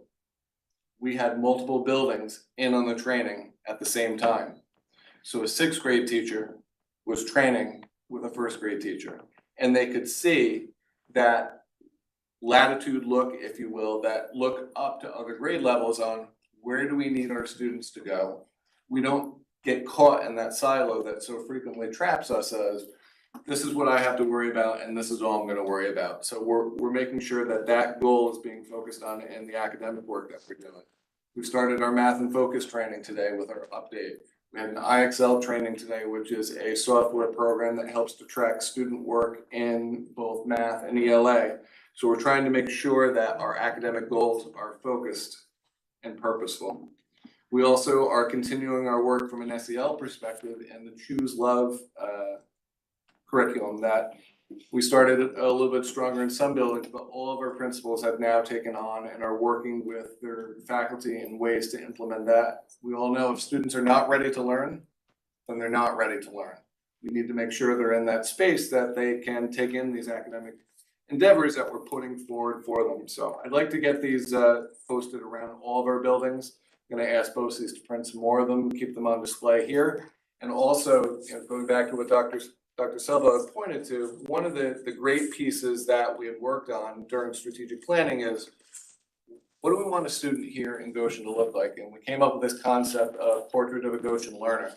We had multiple buildings in on the training at the same time. So a 6th grade teacher was training with a 1st grade teacher, and they could see that latitude look, if you will, that look up to other grade levels on where do we need our students to go. We don't get caught in that silo that so frequently traps us as, this is what I have to worry about and this is all I'm going to worry about. So we're making sure that that goal is being focused on in the academic work that we're doing. We started our math and focus training today with our update. We had an IXL training today, which is a software program that helps to track student work in both math and ELA. So we're trying to make sure that our academic goals are focused and purposeful. We also are continuing our work from an SEL perspective in the Choose Love curriculum that we started a little bit stronger in some buildings, but all of our principals have now taken on and are working with their faculty in ways to implement that. We all know if students are not ready to learn, then they're not ready to learn. We need to make sure they're in that space that they can take in these academic endeavors that we're putting forward for them. So I'd like to get these posted around all of our buildings. I'm going to ask BOCES to print some more of them, keep them on display here. And also, going back to what Dr. Dr. Selva pointed to, one of the great pieces that we had worked on during strategic planning is, what do we want a student here in Goshen to look like? And we came up with this concept of portrait of a Goshen learner.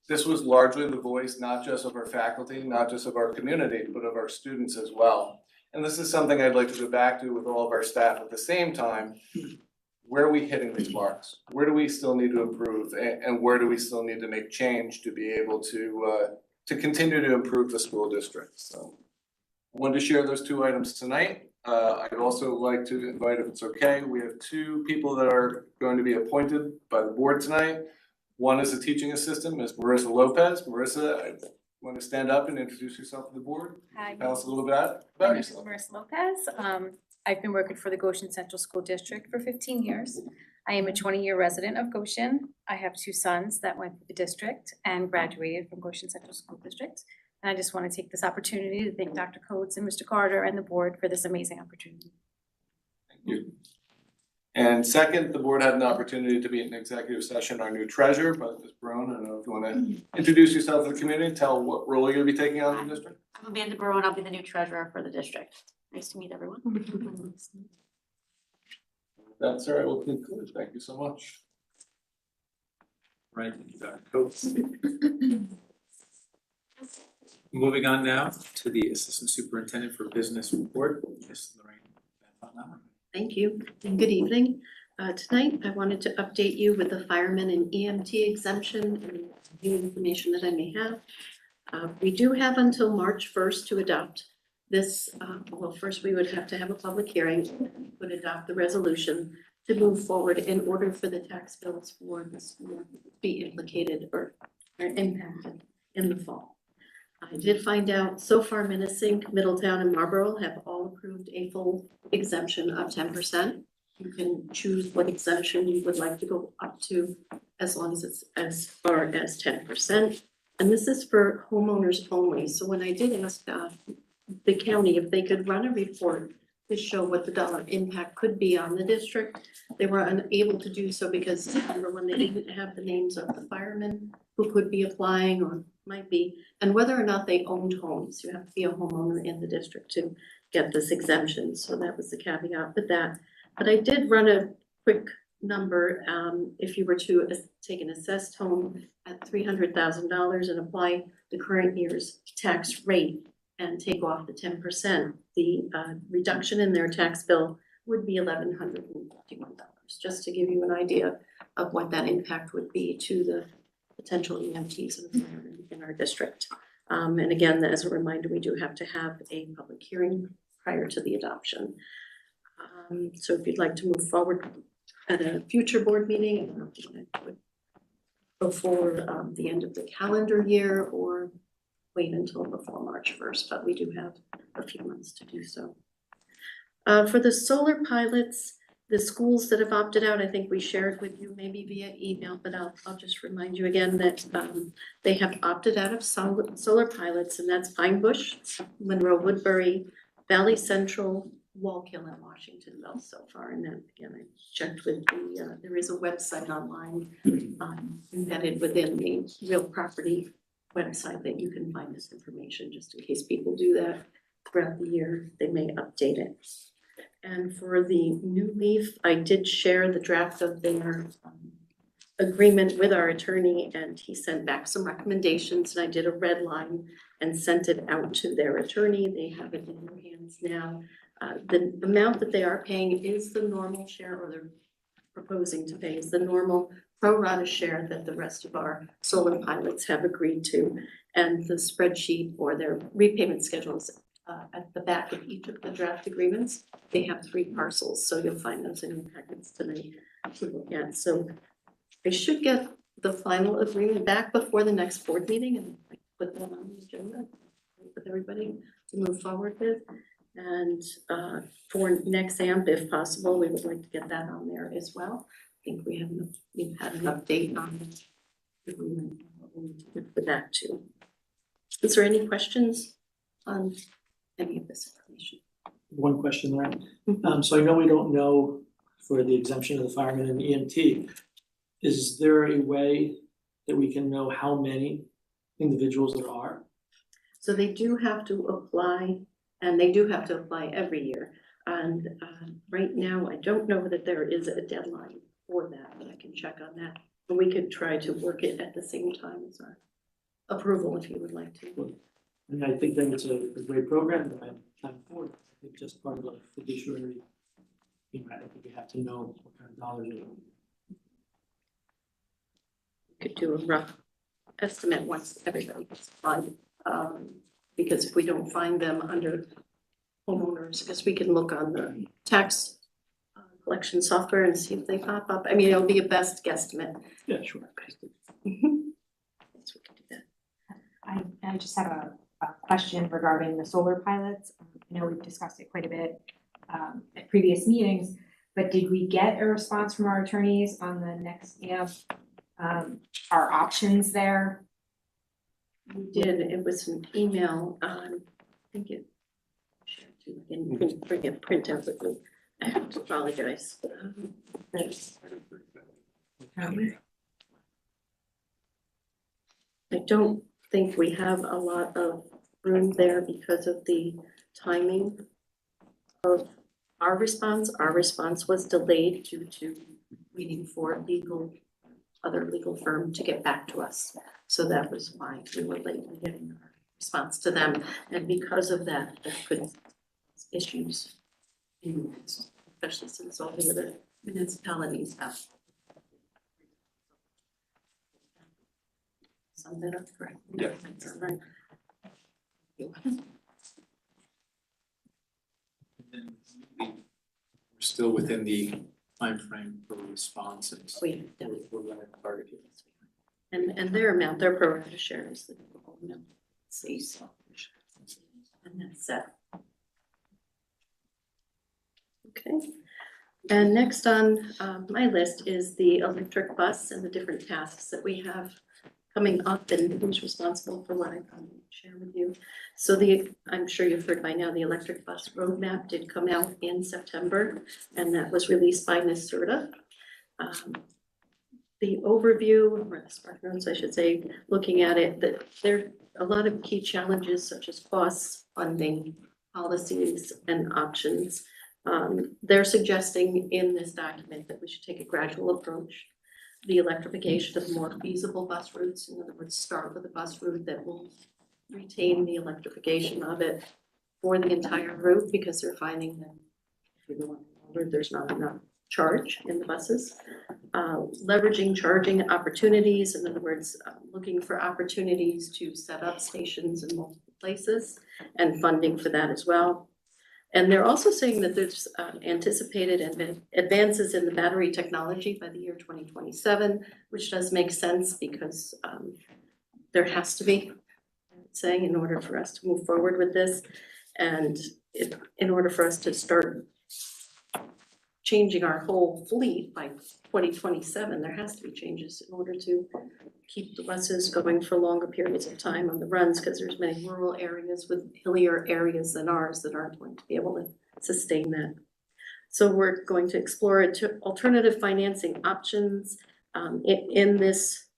This was largely the voice, not just of our faculty, not just of our community, but of our students as well. And this is something I'd like to go back to with all of our staff at the same time. Where are we hitting these marks? Where do we still need to improve? And where do we still need to make change to be able to continue to improve the school district? So I wanted to share those two items tonight. I'd also like to invite, if it's okay, we have two people that are going to be appointed by the board tonight. One is a teaching assistant, Ms. Marissa Lopez. Marissa, I want to stand up and introduce yourself to the board. Hi, Tell us a little bit my about name is yourself. Marissa Lopez. I've been working for the Goshen Central School District for 15 years. I am a 20-year resident of Goshen. I have two sons that went through the district and graduated from Goshen Central School District. And I just want to take this opportunity to thank Dr. Coates and Mr. Carter and the board for this amazing opportunity. Thank you. And second, the board had an opportunity to be in executive session, our new treasurer, but Ms. Brown, I don't know if you want to introduce yourself to the community, tell what role you're going to be taking on in the district. I'm Amanda Barone, I'll be the new treasurer for the district. Nice to meet everyone. That's all right, we'll conclude. Thank you so much. Right, thank you, Dr. Coates. Moving on now to the Assistant Superintendent for Business Report, Ms. Lorraine. Thank you and good evening. Tonight, I wanted to update you with the firemen and EMT exemption and the information that I may have. We do have until March 1st to adopt this. Well, first we would have to have a public hearing, would adopt the resolution to move forward in order for the tax bills for the school to be implicated or impacted in the fall. I did find out so far Minnesink, Middletown, and Marlboro have all approved a full exemption of 10%. You can choose what exemption you would like to go up to as long as it's as far as 10%. And this is for homeowners only. So when I did ask the county if they could run a report to show what the dollar impact could be on the district, they were unable to do so because remember when they didn't have the names of the firemen who could be applying or might be, and whether or not they owned homes. You have to be a homeowner in the district to get this exemption. So that was the caveat with that. But I did run a quick number. If you were to take an assessed home at $300,000 and apply the current year's tax rate and take off the 10%, the reduction in their tax bill would be $1,151, just to give you an idea of what that impact would be to the potential EMTs in our district. And again, as a reminder, we do have to have a public hearing prior to the adoption. So if you'd like to move forward at a future board meeting, I don't know if you want to do it before the end of the calendar year or wait until before March 1st, but we do have a few months to do so. For the solar pilots, the schools that have opted out, I think we shared with you maybe via email, but I'll just remind you again that they have opted out of solar pilots, and that's Pine Bush, Monroe Woodbury, Valley Central, Wallkill, and Washingtonville so far. And then again, I checked with the, there is a website online embedded within the real property website that you can find this information, just in case people do that throughout the year, they may update it. And for the New Leaf, I did share the draft of their agreement with our attorney, and he sent back some recommendations, and I did a red line and sent it out to their attorney. They have it in their hands now. The amount that they are paying is the normal share, or they're proposing to pay is the normal pro rata share that the rest of our solar pilots have agreed to. And the spreadsheet or their repayment schedules at the back of each of the draft agreements, they have 3 parcels, so you'll find those in your packets tonight to look at. So I should get the final agreement back before the next board meeting and put that on the agenda with everybody to move forward with. And for next AMP, if possible, we would like to get that on there as well. I think we've had an update on the agreement for that too. Is there any questions on any of this information? One question there. So I know we don't know for the exemption of the firemen and EMT. Is there a way that we can know how many individuals there are So they do have to apply, and they do have to apply every year. And right now, I don't know that there is a deadline for that, but I can check on that. And we could try to work it at the same time as our approval if you would like to. And I think that it's a great program, but I'm for it. I think just part of the fiduciary, I think we have to know what kind of dollars it is. Could do a rough estimate once everybody gets applied. Because if we don't find them under homeowners, because we can look on the tax collection software and see if they pop up. I mean, it'll be a best guesstimate. Yeah, sure. Yes, we can do that. I just have a question regarding the solar pilots. I know we've discussed it quite a bit at previous meetings, but did we get a response from our attorneys on the next AMP? Our options there? We did, it was an email, I think it. Bring a printout with me. I have to apologize. I don't think we have a lot of room there because of the timing of our response. Our response was delayed due to waiting for other legal firm to get back to us. So that was why we were late in getting our response to them. And because of that, there could be issues, especially since all the other municipalities have. Sum that up correct. Yeah. Right. And then we're still within the timeframe for response and. We're running a target here. And their amount, their pro rata share is the whole amount. See, so. And that's that. Okay. And next on my list is the electric bus and the different tasks that we have coming up and who's responsible for what I can share with you. So I'm sure you've heard by now, the electric bus roadmap did come out in September, and that was released by NYSERDA. The overview, or the spark notes, I should say, looking at it, that there are a lot of key challenges such as costs, funding, policies, and options. They're suggesting in this document that we should take a gradual approach. The electrification of more feasible bus routes, in other words, start with a bus route that will retain the electrification of it for the entire route, because they're finding that if you're going longer, there's not enough charge in the buses. Leveraging charging opportunities, in other words, looking for opportunities to set up stations in multiple places and funding for that as well. And they're also saying that there's anticipated advances in the battery technology by the year 2027, which does make sense because there has to be, saying, in order for us to move forward with this. And in order for us to start changing our whole fleet by 2027, there has to be changes in order to keep the buses going for longer periods of time on the runs, because there's many rural areas with hillier areas than ours that aren't going to be able to sustain that. So we're going to explore alternative financing options. In this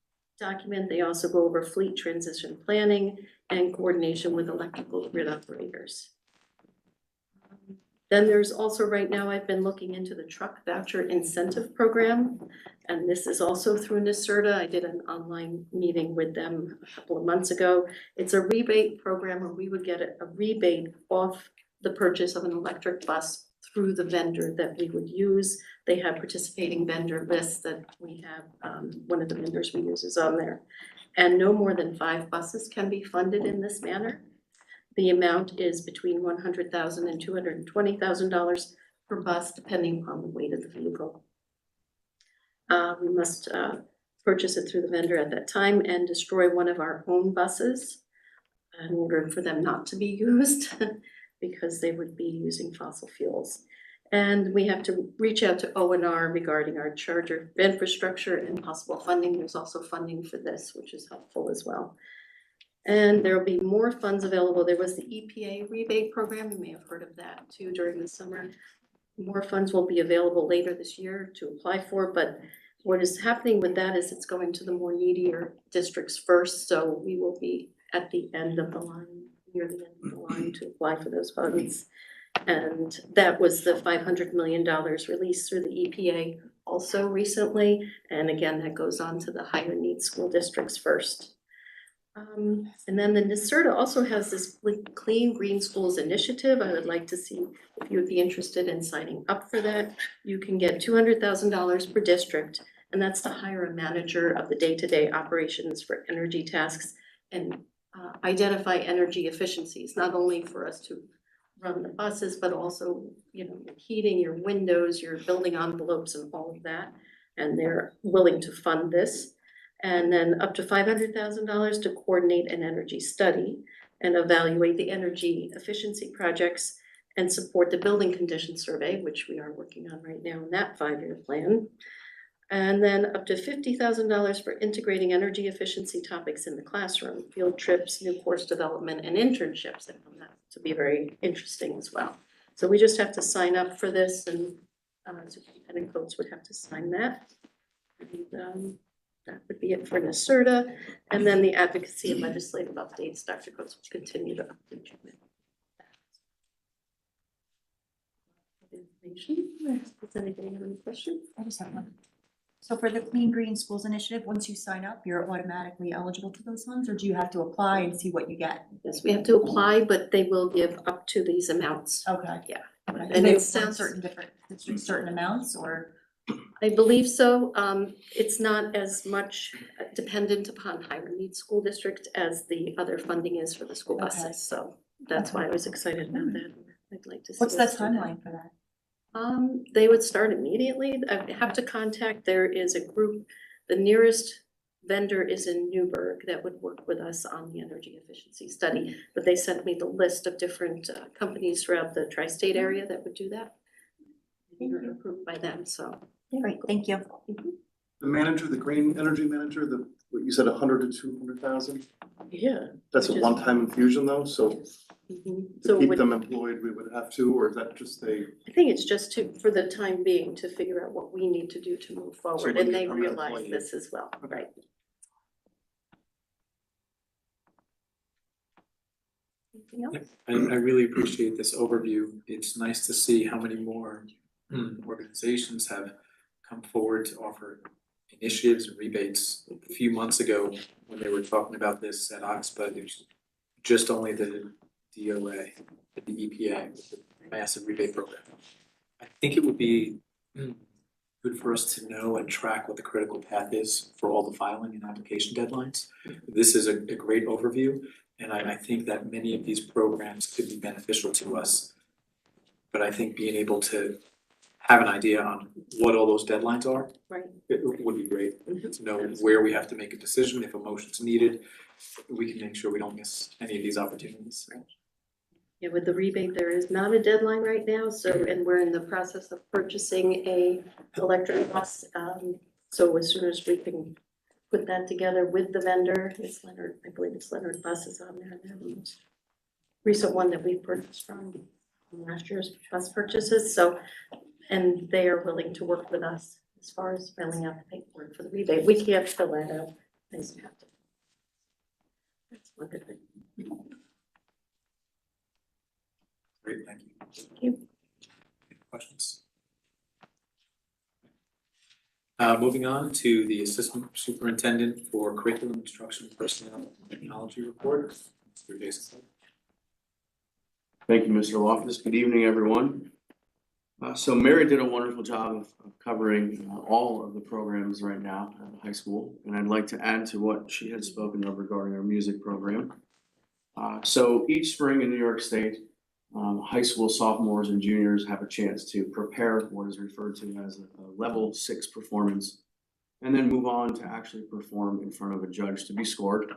document, they also go over fleet transition planning and coordination with electrical grid operators. Then there's also, right now, I've been looking into the truck voucher incentive program, and this is also through NYSERDA. I did an online meeting with them a couple of months ago. It's a rebate program where we would get a rebate off the purchase of an electric bus through the vendor that we would use. They have participating vendor lists that we have, one of the vendors we use is on there. And no more than 5 buses can be funded in this manner. The amount is between $100,000 and $220,000 per bus, depending upon the weight of the vehicle. We must purchase it through the vendor at that time and destroy one of our own buses in order for them not to be used because they would be using fossil fuels. And we have to reach out to O&R regarding our charger infrastructure and possible funding. There's also funding for this, which is helpful as well. And there will be more funds available. There was the EPA rebate program. You may have heard of that too during the summer. More funds will be available later this year to apply for, but what is happening with that is it's going to the more needier districts first. So we will be at the end of the line near the end of the line to apply for those funds. And that was the $500 million released through the EPA also recently. And again, that goes on to the higher needs school districts first. And then the NYSERDA also has this Clean Green Schools Initiative. I would like to see if you would be interested in signing up for that. You can get $200,000 per district, and that's to hire a manager of the day-to-day operations for energy tasks and identify energy efficiencies, not only for us to run the buses, but also, you know, your heating, your windows, your building envelopes and all of that. And they're willing to fund this. And then up to $500,000 to coordinate an energy study and evaluate the energy efficiency projects and support the building condition survey, which we are working on right now in that 5-year plan. And then up to $50,000 for integrating energy efficiency topics in the classroom, field trips, new course development, and internships. I found that to be very interesting as well. So we just have to sign up for this, and Superintendent Coates would have to sign that. And that would be it for NYSERDA. And then the advocacy and legislative updates, Dr. Coates will continue to update you with that. Information. Does anybody have any questions? I just have one. So for the Clean Green Schools Initiative, once you sign up, you're automatically eligible for those funds, or do you have to apply and see what you get? Yes, we have to apply, but they will give up to these amounts. Okay. Yeah. And And it's it sounds, certain amounts, or? I believe so. It's not as much dependent upon higher needs school district as the other funding is for the school buses. Okay. So that's why I was excited about that. I'd like to see. What's the us do that. timeline for that? They would start immediately. I have to contact, there is a group, the nearest vendor is in Newburgh that would work with us on the energy efficiency study. But they sent me the list of different companies throughout the tri-state area that would do that. Thank You're you. approved by them, so. Great, thank you. The manager, the green energy manager, what you said, 100 to 200,000? Yeah. That's a Which is- one-time infusion though, so Mhm. to So keep would- them employed, we would have to, or is that just a? I think it's just for the time being, to figure out what we need to do to move forward, when and they they come in realize employee. this as well, right? Anything else? I really appreciate this overview. It's nice to see how many more organizations have come forward to offer initiatives and rebates. A few months ago, when they were talking about this at Oxbow, there's just only the DOA, the EPA, with the massive rebate program. I think it would be good for us to know and track what the critical path is for all the filing and application deadlines. This is a great overview, and I think that many of these programs could be beneficial to us. But I think being able to have an idea on what all those deadlines are, Right. it would be great to know where we have to make a decision, if a motion's needed. We can make sure we don't miss any of these opportunities. Yeah, with the rebate, there is not a deadline right now, so, and we're in the process of purchasing a electric bus. So as soon as we can put that together with the vendor, it's Leonard, I believe it's Leonard Buses on there. They're the most recent one that we purchased from last year's bus purchases, so, and they are willing to work with us as far as filling out the paperwork for the rebate. We can't fill that out, they just have to. That's one good thing. Great, thank you. Thank you. Any questions? Moving on to the Assistant Superintendent for Curriculum Instruction Personnel and Technology Report, Mr. Jason. Thank you, Mr. Loftus. Good evening, everyone. So Mary did a wonderful job of covering all of the programs right now at the high school, and I'd like to add to what she had spoken of regarding our music program. So each spring in New York State, high school sophomores and juniors have a chance to prepare what is referred to as a level 6 performance, and then move on to actually perform in front of a judge to be scored.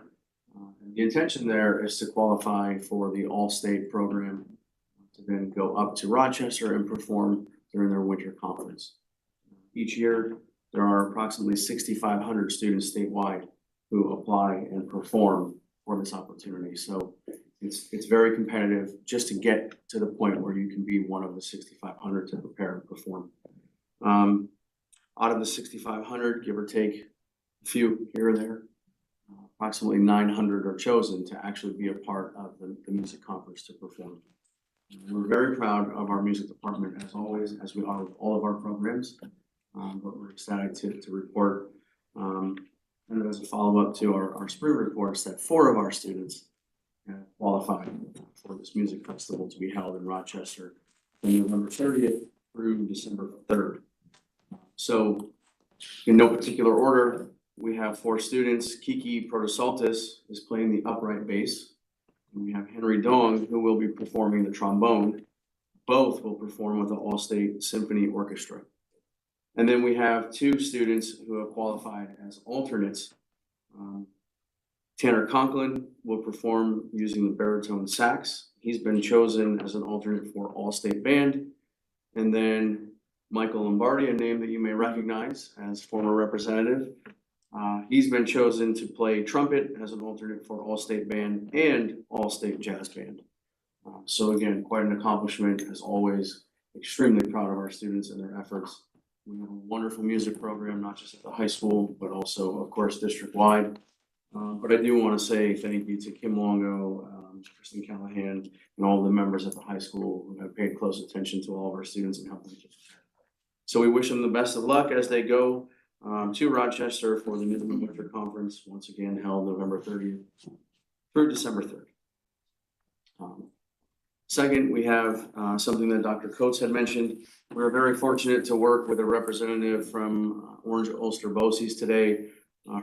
And the intention there is to qualify for the all-state program, to then go up to Rochester and perform during their winter conference. Each year, there are approximately 6,500 students statewide who apply and perform for this opportunity. So it's very competitive just to get to the point where you can be one of the 6,500 to prepare and perform. Out of the 6,500, give or take a few here or there, approximately 900 are chosen to actually be a part of the music conference to perform. And we're very proud of our music department as always, as we are with all of our programs. But we're excited to report, and as a follow-up to our spring reports, that 4 of our students have qualified for this music festival to be held in Rochester from November 30th through December 3rd. So in no particular order, we have 4 students. Kiki Protosaltis is playing the upright bass. And we have Henry Dong, who will be performing the trombone. Both will perform with the All-State Symphony Orchestra. And then we have 2 students who have qualified as alternates. Tanner Conklin will perform using the baritone sax. He's been chosen as an alternate for All-State Band. And then Michael Lombardi, a name that you may recognize as former representative. He's been chosen to play trumpet as an alternate for All-State Band and All-State Jazz Band. So again, quite an accomplishment as always. Extremely proud of our students and their efforts. We have a wonderful music program, not just at the high school, but also, of course, district-wide. But I do want to say thank you to Kim Longo, Kristen Callahan, and all the members at the high school who have paid close attention to all of our students and helped them. So we wish them the best of luck as they go to Rochester for the Midland Winter Conference, once again held November 30th through December 3rd. Second, we have something that Dr. Coates had mentioned. We're very fortunate to work with a representative from Orange Ulster BOCES today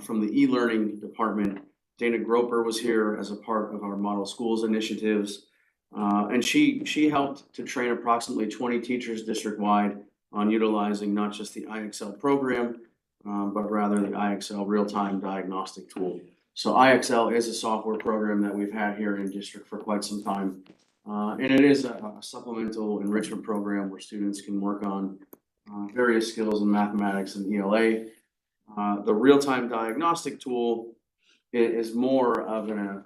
from the e-learning department. Dana Groper was here as a part of our Model Schools initiatives. And she helped to train approximately 20 teachers district-wide on utilizing not just the IXL program, but rather the IXL real-time diagnostic tool. So IXL is a software program that we've had here in district for quite some time. And it is a supplemental enrichment program where students can work on various skills in mathematics and ELA. The real-time diagnostic tool is more of an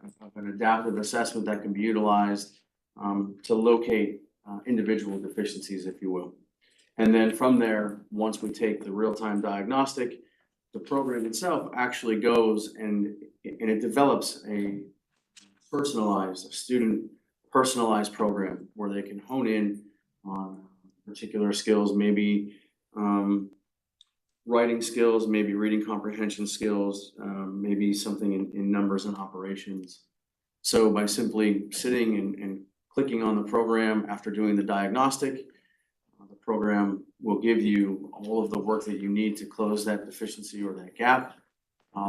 adaptive assessment that can be utilized to locate individual deficiencies, if you will. And then from there, once we take the real-time diagnostic, the program itself actually goes and it develops a student personalized program where they can hone in on particular skills, maybe writing skills, maybe reading comprehension skills, maybe something in numbers and operations. So by simply sitting and clicking on the program after doing the diagnostic, the program will give you all of the work that you need to close that deficiency or that gap.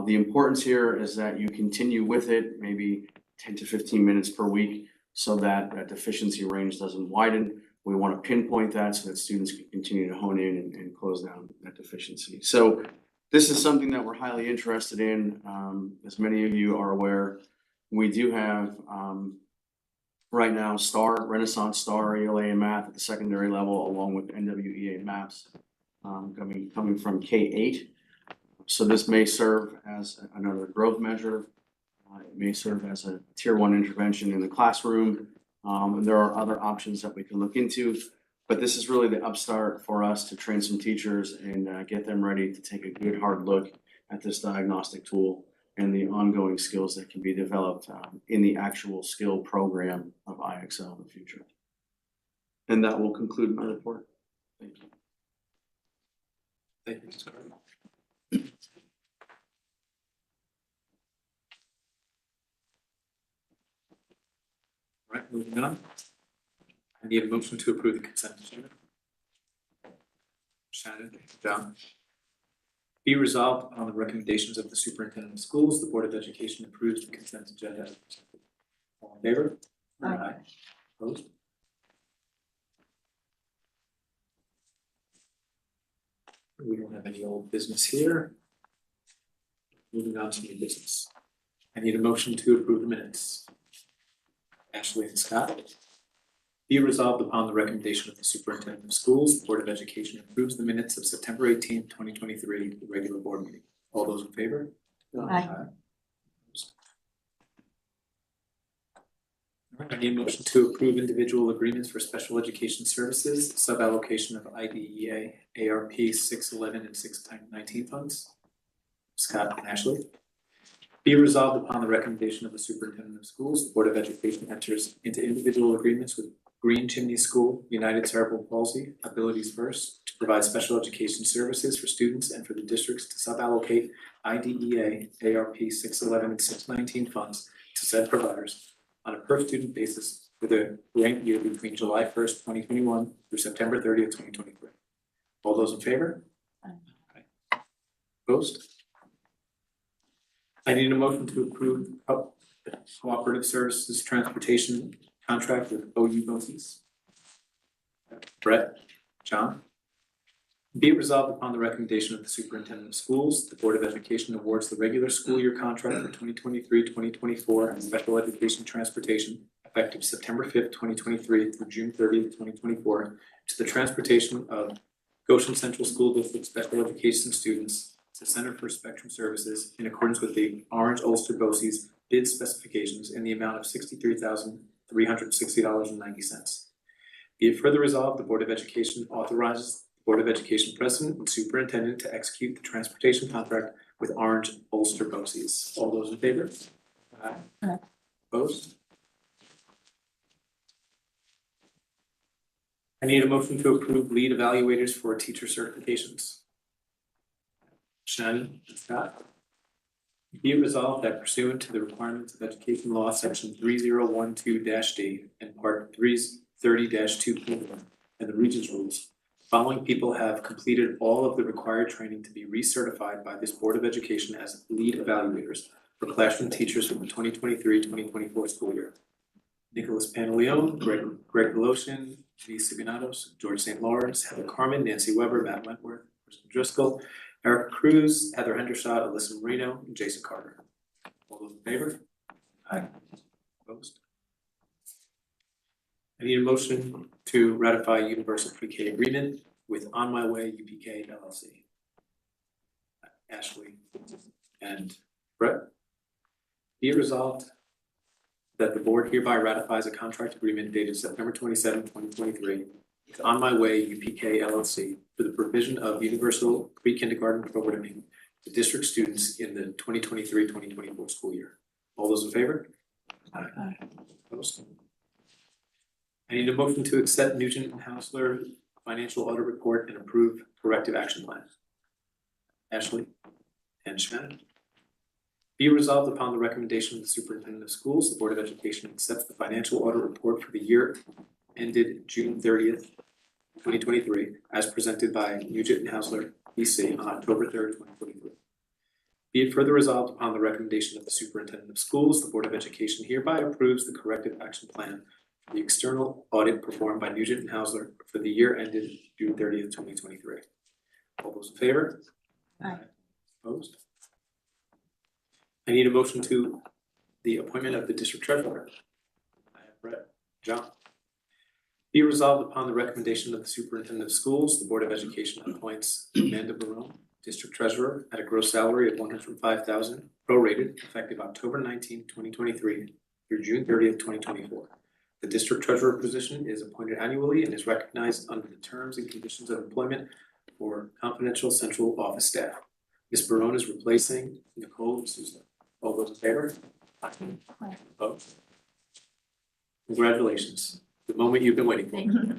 The importance here is that you continue with it, maybe 10 to 15 minutes per week, so that that deficiency range doesn't widen. We want to pinpoint that so that students can continue to hone in and close down that deficiency. So this is something that we're highly interested in. As many of you are aware, we do have right now Renaissance STAR, ELA and math at the secondary level, along with NWEA MAPS coming from K-8. So this may serve as another growth measure. It may serve as a tier 1 intervention in the classroom. And there are other options that we can look into, but this is really the upstart for us to train some teachers and get them ready to take a good hard look at this diagnostic tool and the ongoing skills that can be developed in the actual skill program of IXL in the future. And that will conclude my report. Thank you. Thank you, Mr. Cardinal. All right, moving on. I need a motion to approve the consent agenda. Shannon, John. Be resolved on the recommendations of the superintendent of schools, the Board of Education approves the consent agenda. All in favor? Aye. Opposed? We don't have any old business here. Moving on to new business. I need a motion to approve the minutes. Ashley and Scott. Be resolved upon the recommendation of the superintendent of schools, the Board of Education approves the minutes of September 18th, 2023, the regular board meeting. All those in favor? Aye. All right, I need a motion to approve individual agreements for special education services, sub-allocation of IDEA, ARP 611 and 619 funds. Scott and Ashley. Be resolved upon the recommendation of the Superintendent of Schools, the Board of Education enters into individual agreements with Green Chimney School, United Cerebral Palsy, Abilities First, to provide special education services for students and for the districts to suballocate IDEA, ARP 611 and 619 funds to said providers on a per-student basis for the grant year between July 1st, 2021 through September 30th, 2023. All those in favor? Aye. Opposed? I need a motion to approve cooperative services transportation contract with OU BOCES. Brett, John. Be it resolved upon the recommendation of the Superintendent of Schools, the Board of Education awards the regular school year contract for 2023-2024 and special education transportation effective September 5th, 2023 through June 30th, 2024 to the transportation of Goshen Central School District special education students to Center for Spectrum Services in accordance with the Orange Ulster BOCES bid specifications in the amount of $63,360.90. Be it further resolved, the Board of Education authorizes the Board of Education President and Superintendent to execute the transportation contract with Orange Ulster BOCES. All those in favor? Aye. Opposed? I need a motion to approve lead evaluators for teacher certifications. Shannon and Scott. Be it resolved that pursuant to the requirements of Education Law, Section 3012-D and Part 330-2 and the Regents Rules, the following people have completed all of the required training to be recertified by this Board of Education as lead evaluators for classroom teachers for the 2023-2024 school year. Nicholas Pantaleone, Greg Goshen, V. Siganatos, George St. Lawrence, Heather Carmen, Nancy Weber, Matt Wentworth, Kristen Driscoll, Erica Cruz, Heather Hendershot, Alyssa Marino, and Jason Carter. All those in favor? Aye. Opposed? I need a motion to ratify universal pre-K agreement with On My Way UPK LLC. Ashley and Brett. Be it resolved that the board hereby ratifies a contract agreement dated September 27, 2023 with On My Way UPK LLC for the provision of universal pre-kindergarten programming to district students in the 2023-2024 school year. All those in favor? Aye. Opposed? I need a motion to accept Nugent and Hausler financial audit report and approve corrective action plan. Ashley and Shannon. Be resolved upon the recommendation of the Superintendent of Schools, the Board of Education accepts the financial audit report for the year ended June 30th, 2023, as presented by Nugent and Hausler, PC, on October 3rd, 2023. Be it further resolved upon the recommendation of the Superintendent of Schools, the Board of Education hereby approves the corrective action plan for the external audit performed by Nugent and Hausler for the year ended June 30th, 2023. All those in favor? Aye. Opposed? I need a motion to the appointment of the district treasurer. I have Brett, John. Be resolved upon the recommendation of the Superintendent of Schools, the Board of Education appoints Amanda Barone, district treasurer, at a gross salary of $105,000 prorated effective October 19, 2023 through June 30th, 2024. The district treasurer position is appointed annually and is recognized under the terms and conditions of employment for confidential central office staff. Ms. Barone is replacing Nicole Souza. All those in favor? Opposed? Congratulations. The moment you've been waiting for. Thank you.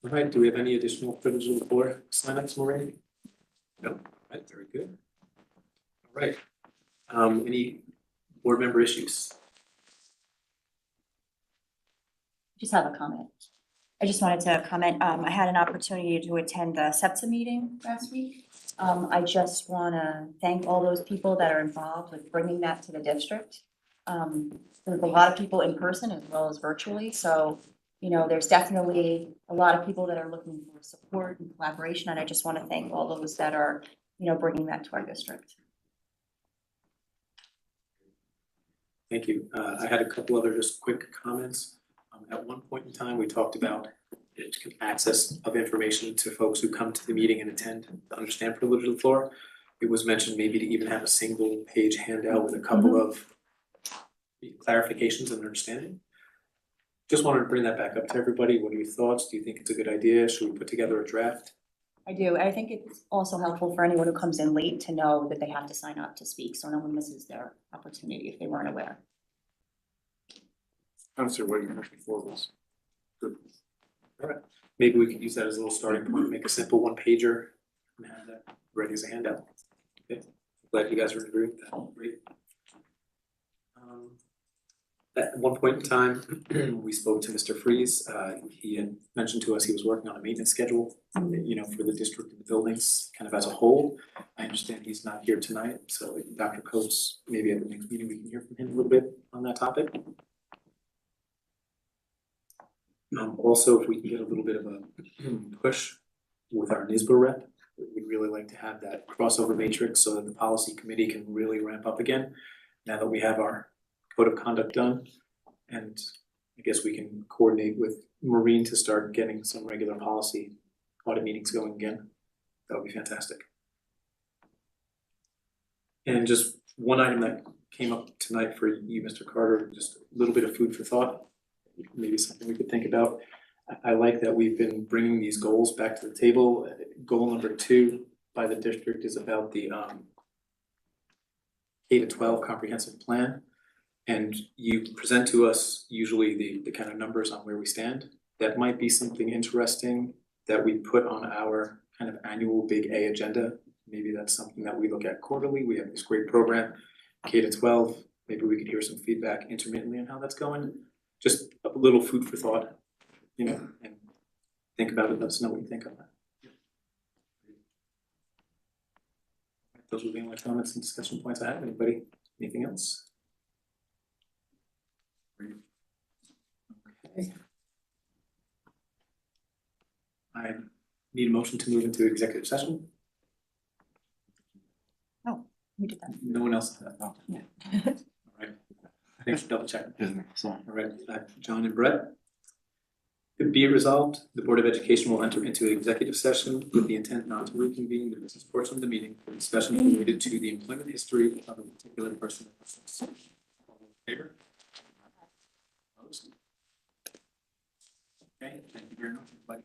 All right, do we have any additional privilege of the board sign-ups, Maureen? No, all right, very good. All right, any board member issues? Just have a comment. I just wanted to comment, I had an opportunity to attend the SEPTA meeting last week. I just wanna thank all those people that are involved with bringing that to the district. There's a lot of people in person as well as virtually, so, you know, there's definitely a lot of people that are looking for support and collaboration, and I just wanna thank all those that are, you know, bringing that to our district. Thank you. I had a couple other just quick comments. At one point in time, we talked about access of information to folks who come to the meeting and attend to understand privilege of the floor. It was mentioned maybe to even have a single page handout with a couple of clarifications and understanding. just wanted to bring that back up to everybody. What are your thoughts? Do you think it's a good idea? Should we put together a draft? I do. I think it's also helpful for anyone who comes in late to know that they have to sign up to speak, so no one misses their opportunity if they weren't aware. Honestly, what you mentioned before was good. All right, maybe we could use that as a little starting point, make a simple one pager and have that ready as a handout. Okay, glad you guys are agreeing with that. Great. At one point in time, we spoke to Mr. Freeze. He had mentioned to us he was working on a maintenance schedule, you know, for the district and the buildings, kind of as a whole. I understand he's not here tonight, so Dr. Coates, maybe at the next meeting, we can hear from him a little bit on that topic. Also, if we can get a little bit of a push with our NISBA rep, we'd really like to have that crossover matrix so that the policy committee can really ramp up again. Now that we have our code of conduct done, and I guess we can coordinate with Maureen to start getting some regular policy audit meetings going again. That would be fantastic. And just one item that came up tonight for you, Mr. Carter, just a little bit of food for thought, maybe something we could think about. I like that we've been bringing these goals back to the table. Goal number 2 by the district is about the K-12 comprehensive plan. And you present to us usually the kind of numbers on where we stand. That might be something interesting that we put on our kind of annual big A agenda. Maybe that's something that we look at quarterly. We have this great program, K-12. Maybe we could hear some feedback intermittently on how that's going. Just a little food for thought, you know, and think about it. Let us know what you think on that. Those would be my comments and discussion points I have. Anybody, anything else? Okay. I need a motion to move into executive session. Oh, we did that. No one else has that. No. Yeah. All right. Thanks for double checking. All right, John and Brett. Be it resolved, the Board of Education will enter into an executive session with the intent not to reconvene the business portion of the meeting for discussion related to the employment history of a particular person. All in favor? Opposed? Okay, thank you very much, everybody.